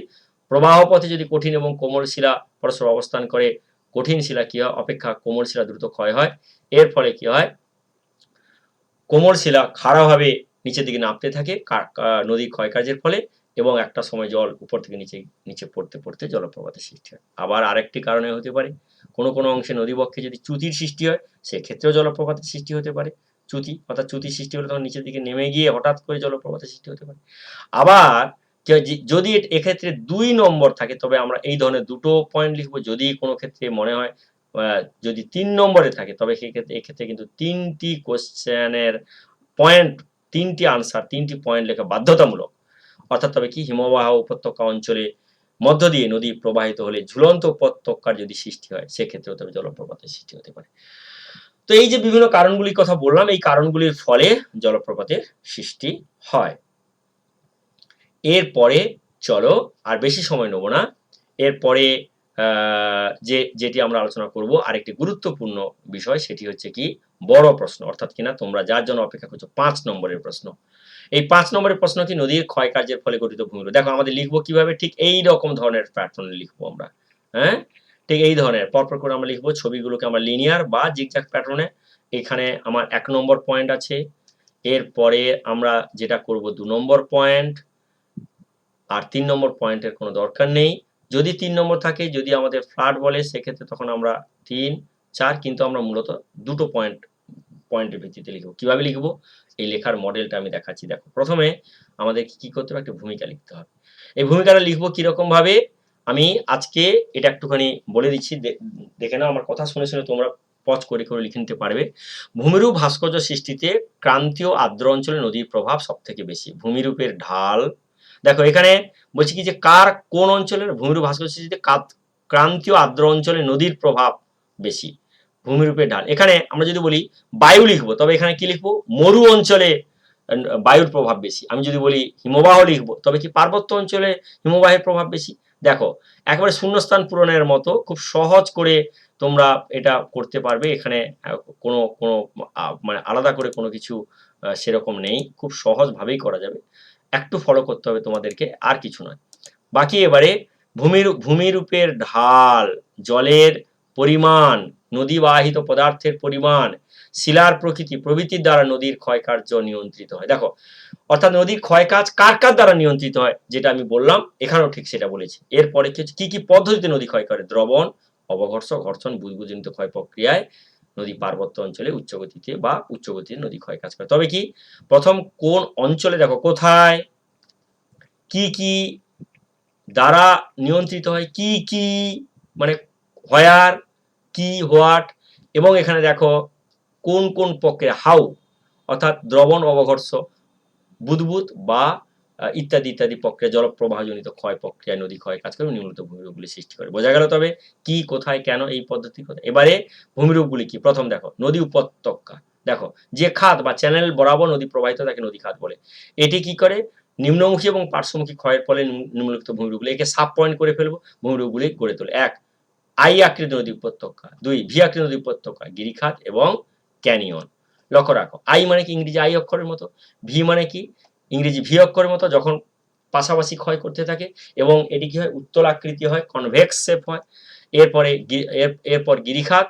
প্রবাহ পথে যদি কঠিন এবং কোমল শিলা পরস্পর অবস্থান করে, কঠিন শিলা কি হয় অপেক্ষা কোমল শিলা দ্রুত ক্ষয় হয়। এর ফলে কি হয়, কোমল শিলা খাড়াভাবে নিচের দিকে নামতে থাকে নদীর ক্ষয়কার্যের ফলে, এবং একটা সময় জল উপর থেকে নিচে পড়তে পড়তে জলপ্রপাতের সৃষ্টি হয়। আবার আরেকটি কারণে হতে পারে, কোনো কোনো অংশে নদীবক্ষে যদি চ্যুতির সৃষ্টি হয়, সেক্ষেত্রেও জলপ্রপাতের সৃষ্টি হতে পারে। চ্যুতি অর্থাৎ চ্যুতির সৃষ্টি হলে তখন নিচের দিকে নেমে গিয়ে হঠাৎ করে জলপ্রপাতের সৃষ্টি হতে পারে। আবার যদি এক্ষেত্রে ২ নম্বর থাকে, তবে আমরা এই ধরনের দুটো পয়েন্ট লিখবো। যদি কোনো ক্ষেত্রে মনে হয় যদি ৩ নম্বরে থাকে, তবে এক্ষেত্রে কিন্তু ৩টি কোশ্চেনের পয়েন্ট, ৩টি আনসার, ৩টি পয়েন্ট লেখা বাধ্যতামূলক। অর্থাৎ তবে কি, হিমবাহ উপত্যকা অঞ্চলে মধ্য দিয়ে নদী প্রবাহিত হলে ঝুলন্ত উপত্যকার যদি সৃষ্টি হয়, সেক্ষেত্রেও তবে জলপ্রপাতের সৃষ্টি হতে পারে। তো এই যে বিভিন্ন কারণগুলির কথা বললাম, এই কারণগুলির ফলে জলপ্রপাতের সৃষ্টি হয়। এরপরে চলো আর বেশি সময় নেব না, এরপরে যেটি আমরা আলোচনা করব আরেকটি গুরুত্বপূর্ণ বিষয়, সেটি হচ্ছে কি বড় প্রশ্ন, অর্থাৎ কিনা তোমরা যার জন্য অপেক্ষা করছো ৫ নম্বরের প্রশ্ন। এই ৫ নম্বরের প্রশ্ন কি, নদীর ক্ষয়কার্যের ফলে গঠিত ভূমিরূপ। দেখো আমাদের লিখবো কিভাবে, ঠিক এই রকম ধরনের প্যাটার্নে লিখবো আমরা। হ্যাঁ, ঠিক এই ধরনের পরপর করে আমরা লিখবো, ছবিগুলোকে আমরা লিনিয়ার বা জিগজ্যাগ প্যাটার্নে। এখানে আমার ১ নম্বর পয়েন্ট আছে, এরপরে আমরা যেটা করব ২ নম্বর পয়েন্ট, আর ৩ নম্বর পয়েন্টের কোনো দরকার নেই। যদি ৩ নম্বর থাকে, যদি আমাদের ফ্লাড বলে, সেক্ষেত্রে তখন আমরা ৩, ৪, কিন্তু আমরা মূলত দুটো পয়েন্টের ভিত্তিতে লিখব। কিভাবে লিখব, এই লেখার মডেলটা আমি দেখাচ্ছি। দেখো প্রথমে আমাদের কি করতে হবে, একটা ভূমিকা লিখতে হবে। এই ভূমিকাটা লিখবো কিরকম ভাবে, আমি আজকে এটা একটুখানি বলে দিচ্ছি, দেখে নাও। আমার কথা শুনে শুনে তোমরা পজ করে করে লিখে নিতে পারবে। ভূমিরূপ ভাস্কর্য সৃষ্টিতে ক্রান্তীয় আর্দ্র অঞ্চলে নদীর প্রভাব সব থেকে বেশি। ভূমিরূপের ঢাল, দেখো এখানে বলছি কি যে কোন অঞ্চলের ভূমিরূপ ভাস্কর্য সৃষ্টিতে ক্রান্তীয় আর্দ্র অঞ্চলে নদীর প্রভাব বেশি। ভূমিরূপের ঢাল, এখানে আমরা যদি বলি বায়ু লিখবো, তবে এখানে কি লিখবো, মরু অঞ্চলে বায়ুর প্রভাব বেশি। আমি যদি বলি হিমবাহ লিখবো, তবে কি পার্বত্য অঞ্চলে হিমবাহের প্রভাব বেশি। দেখো একেবারে শূন্যস্থান পূরণের মতো খুব সহজ করে তোমরা এটা করতে পারবে। এখানে কোনো কোনো মানে আলাদা করে কোনো কিছু সেরকম নেই, খুব সহজভাবেই করা যাবে। একটু ফলো করতে হবে তোমাদেরকে, আর কিছু নয়। বাকি এবারে ভূমিরূপের ঢাল, জলের পরিমাণ, নদীবাহিত পদার্থের পরিমাণ, শিলার প্রকৃতি প্রভৃতির দ্বারা নদীর ক্ষয়কার্য নিয়ন্ত্রিত হয়। দেখো অর্থাৎ নদীর ক্ষয়কাজ কার কার দ্বারা নিয়ন্ত্রিত হয়, যেটা আমি বললাম এখানেও ঠিক সেটা বলেছি। এরপরে কি কি পদ্ধতিতে নদী ক্ষয় করে, দ্রবণ, অবঘর্ষ, ঘর্ষণ, বুদবুদজনিত ক্ষয় প্রক্রিয়ায় নদী পার্বত্য অঞ্চলে উচ্চগতিতে বা উচ্চগতিতে নদী ক্ষয় কাজ করে। তবে কি প্রথম কোন অঞ্চলে, দেখো কোথায়, কি কি দ্বারা নিয়ন্ত্রিত হয়, কি কি মানে হোয়ার, কি হোয়াট, এবং এখানে দেখো কোন কোন প্রক্রিয়া, হাউ, অর্থাৎ দ্রবণ, অবঘর্ষ, বুদবুদ বা ইত্যাদি ইত্যাদি প্রক্রিয়া, জলপ্রবাহজনিত ক্ষয় প্রক্রিয়ায় নদী ক্ষয় কাজ করে নিম্নলিখিত ভূমিরূপগুলি সৃষ্টি করে। বোঝা গেল তবে কি, কোথায়, কেন, এই পদ্ধতির কথা। এবারে ভূমিরূপগুলি কি, প্রথম দেখো নদী উপত্যকা। দেখো যে খাত বা চ্যানেল বরাবর নদী প্রবাহিত তাকে নদী খাত বলে। এটি কি করে, নিম্নমুখী এবং পার্শ্বমুখী ক্ষয়ের ফলে নিম্নলিখিত ভূমিরূপগুলি, একে সাব পয়েন্ট করে ফেলবো, ভূমিরূপগুলি গড়ে তোলে। ১ আই আকৃতি নদী উপত্যকা, ২ ভি আকৃতি নদী উপত্যকা, গিরিখাত এবং ক্যানিয়ন। লক্ষ্য রাখো, আই মানে কি, ইংরেজি আই অক্ষরের মতো, ভি মানে কি, ইংরেজি ভি অক্ষরের মতো, যখন পাশাপাশি ক্ষয় করতে থাকে, এবং এটি কি হয়, উত্তল আকৃতি হয়, কনভেক্স শেপ হয়। এরপর গিরিখাত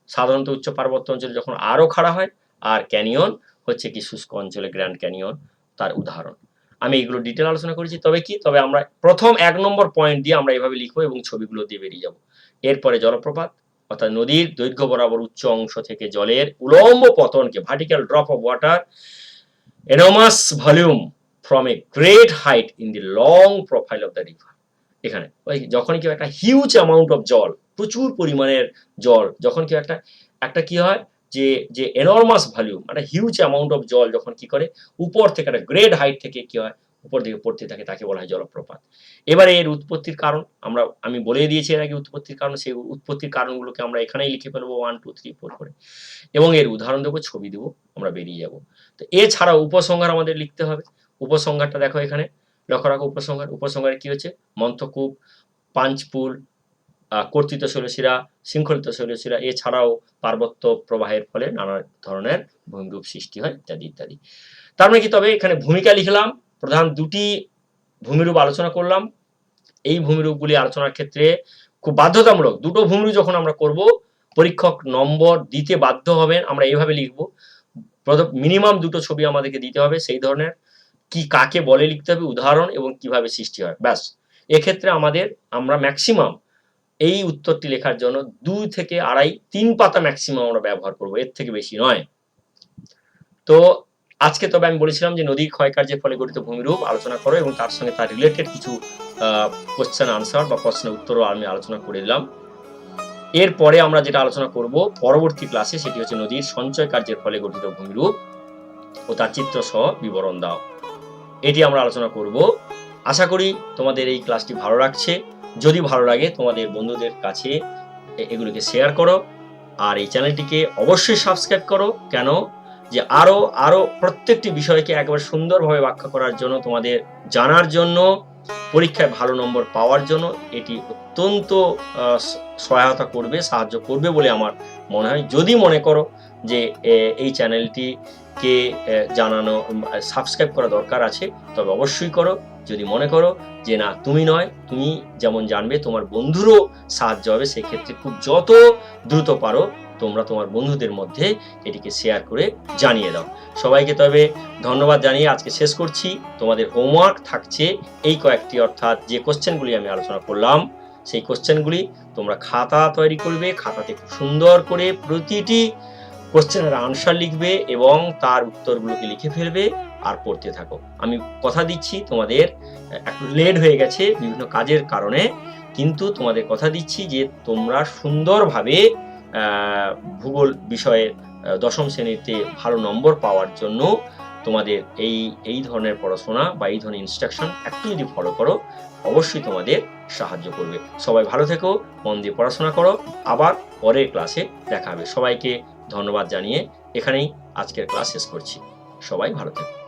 সাধারণত উচ্চ পার্বত্য অঞ্চলে যখন আরো খাড়া হয়, আর ক্যানিয়ন হচ্ছে কি শুষ্ক অঞ্চলে, গ্র্যান্ড ক্যানিয়ন তার উদাহরণ। আমি এগুলো ডিটেল আলোচনা করেছি। তবে আমরা প্রথম ১ নম্বর পয়েন্ট দিয়ে আমরা এভাবে লিখব এবং ছবিগুলো দিয়ে বেরিয়ে যাব। এরপরে জলপ্রপাত অর্থাৎ নদীর দৈর্ঘ্য বরাবর উচ্চ অংশ থেকে জলের উলম্ব পতনকে vertical drop of water enormous volume from a great height in the long profile of the river. এখানে যখন কেউ একটা হিউজ অ্যামাউন্ট অফ জল, প্রচুর পরিমাণের জল, যখন কেউ একটা কি হয় যে এনরমাস ভলিউম, একটা হিউজ অ্যামাউন্ট অফ জল যখন কি করে উপর থেকে একটা গ্রেট হাইট থেকে কি হয় উপর দিকে পড়তে থাকে, তাকে বলা হয় জলপ্রপাত। এবারে এর উৎপত্তির কারণ আমি বলে দিয়েছি এর আগে উৎপত্তির কারণ, সেই উৎপত্তির কারণগুলোকে আমরা এখানেই লিখে ফেলবো 1 2 3 4 করে, এবং এর উদাহরণ দেবো, ছবি দেবো, আমরা বেরিয়ে যাব। তো এছাড়াও উপসংহার আমাদের লিখতে হবে। উপসংহারটা দেখো এখানে লক্ষ্য রাখো। উপসংহারে কি হচ্ছে? মন্থকূপ, পাঞ্চপুল, কর্তিত শৈলশিরা, শৃঙ্খলিত শৈলশিরা, এছাড়াও পার্বত্য প্রবাহের ফলে নানা ধরনের ভূমিরূপ সৃষ্টি হয় ইত্যাদি ইত্যাদি। তার মানে কি, তবে এখানে ভূমিকা লিখলাম, প্রধান 2টি ভূমিরূপ আলোচনা করলাম। এই ভূমিরূপগুলি আলোচনার ক্ষেত্রে খুব বাধ্যতামূলক। 2টো ভূমিরূপ যখন আমরা করব, পরীক্ষক নম্বর দিতে বাধ্য হবেন। আমরা এইভাবে লিখব, মিনিমাম 2টো ছবি আমাদেরকে দিতে হবে, সেই ধরনের কাকে বলে লিখতে হবে, উদাহরণ এবং কিভাবে সৃষ্টি হয়, ব্যাস। এক্ষেত্রে আমরা ম্যাক্সিমাম এই উত্তরটি লেখার জন্য 2 থেকে 2.5 3 পাতা ম্যাক্সিমাম আমরা ব্যবহার করব, এর থেকে বেশি নয়। তো আজকে তবে আমি বলেছিলাম যে নদীর ক্ষয়কার্যের ফলে গঠিত ভূমিরূপ আলোচনা করো এবং তার সঙ্গে তার রিলেটেড কিছু কোশ্চেন আনসার বা প্রশ্নের উত্তরও আমি আলোচনা করে দিলাম। এরপরে আমরা যেটা আলোচনা করব পরবর্তী ক্লাসে, সেটি হচ্ছে নদীর সঞ্চয় কার্যের ফলে গঠিত ভূমিরূপ ও তার চিত্র সহ বিবরণ দাও। এটি আমরা আলোচনা করব। আশা করি তোমাদের এই ক্লাসটি ভালো লাগছে। যদি ভালো লাগে, তোমাদের বন্ধুদের কাছে এগুলোকে শেয়ার করো, আর এই চ্যানেলটিকে অবশ্যই সাবস্ক্রাইব করো। কেন? যে আরো প্রত্যেকটি বিষয়কে একবার সুন্দরভাবে ব্যাখ্যা করার জন্য, তোমাদের জানার জন্য, পরীক্ষায় ভালো নম্বর পাওয়ার জন্য এটি অত্যন্ত সহায়তা করবে, সাহায্য করবে বলে আমার মনে হয়। যদি মনে করো যে এই চ্যানেলটিকে জানানো, সাবস্ক্রাইব করা দরকার আছে, তবে অবশ্যই করো। যদি মনে করো যে না, তুমি নয়, তুমি যেমন জানবে, তোমার বন্ধুরও সাহায্য হবে, সেক্ষেত্রে খুব যত দ্রুত পারো তোমরা তোমার বন্ধুদের মধ্যে এটিকে শেয়ার করে জানিয়ে দাও। সবাইকে তবে ধন্যবাদ জানিয়ে আজকে শেষ করছি। তোমাদের হোমওয়ার্ক থাকছে এই কয়েকটি, অর্থাৎ যে কোশ্চেনগুলি আমি আলোচনা করলাম, সেই কোশ্চেনগুলি তোমরা খাতা তৈরি করবে, খাতাতে খুব সুন্দর করে প্রতিটি কোশ্চেনের আনসার লিখবে এবং তার উত্তরগুলোকে লিখে ফেলবে আর পড়তে থাকো। আমি কথা দিচ্ছি, তোমাদের একটু লেট হয়ে গেছে বিভিন্ন কাজের কারণে, কিন্তু তোমাদের কথা দিচ্ছি যে তোমরা সুন্দরভাবে ভূগোল বিষয়ে ১০ম শ্রেণীতে ভালো নম্বর পাওয়ার জন্য তোমাদের এই ধরনের পড়াশোনা বা এই ধরনের ইনস্ট্রাকশন একটু যদি ফলো করো, অবশ্যই তোমাদের সাহায্য করবে। সবাই ভালো থেকো, মন দিয়ে পড়াশোনা করো। আবার পরের ক্লাসে দেখা হবে। সবাইকে ধন্যবাদ জানিয়ে এখানেই আজকের ক্লাস শেষ করছি। সবাই ভালো থেকো।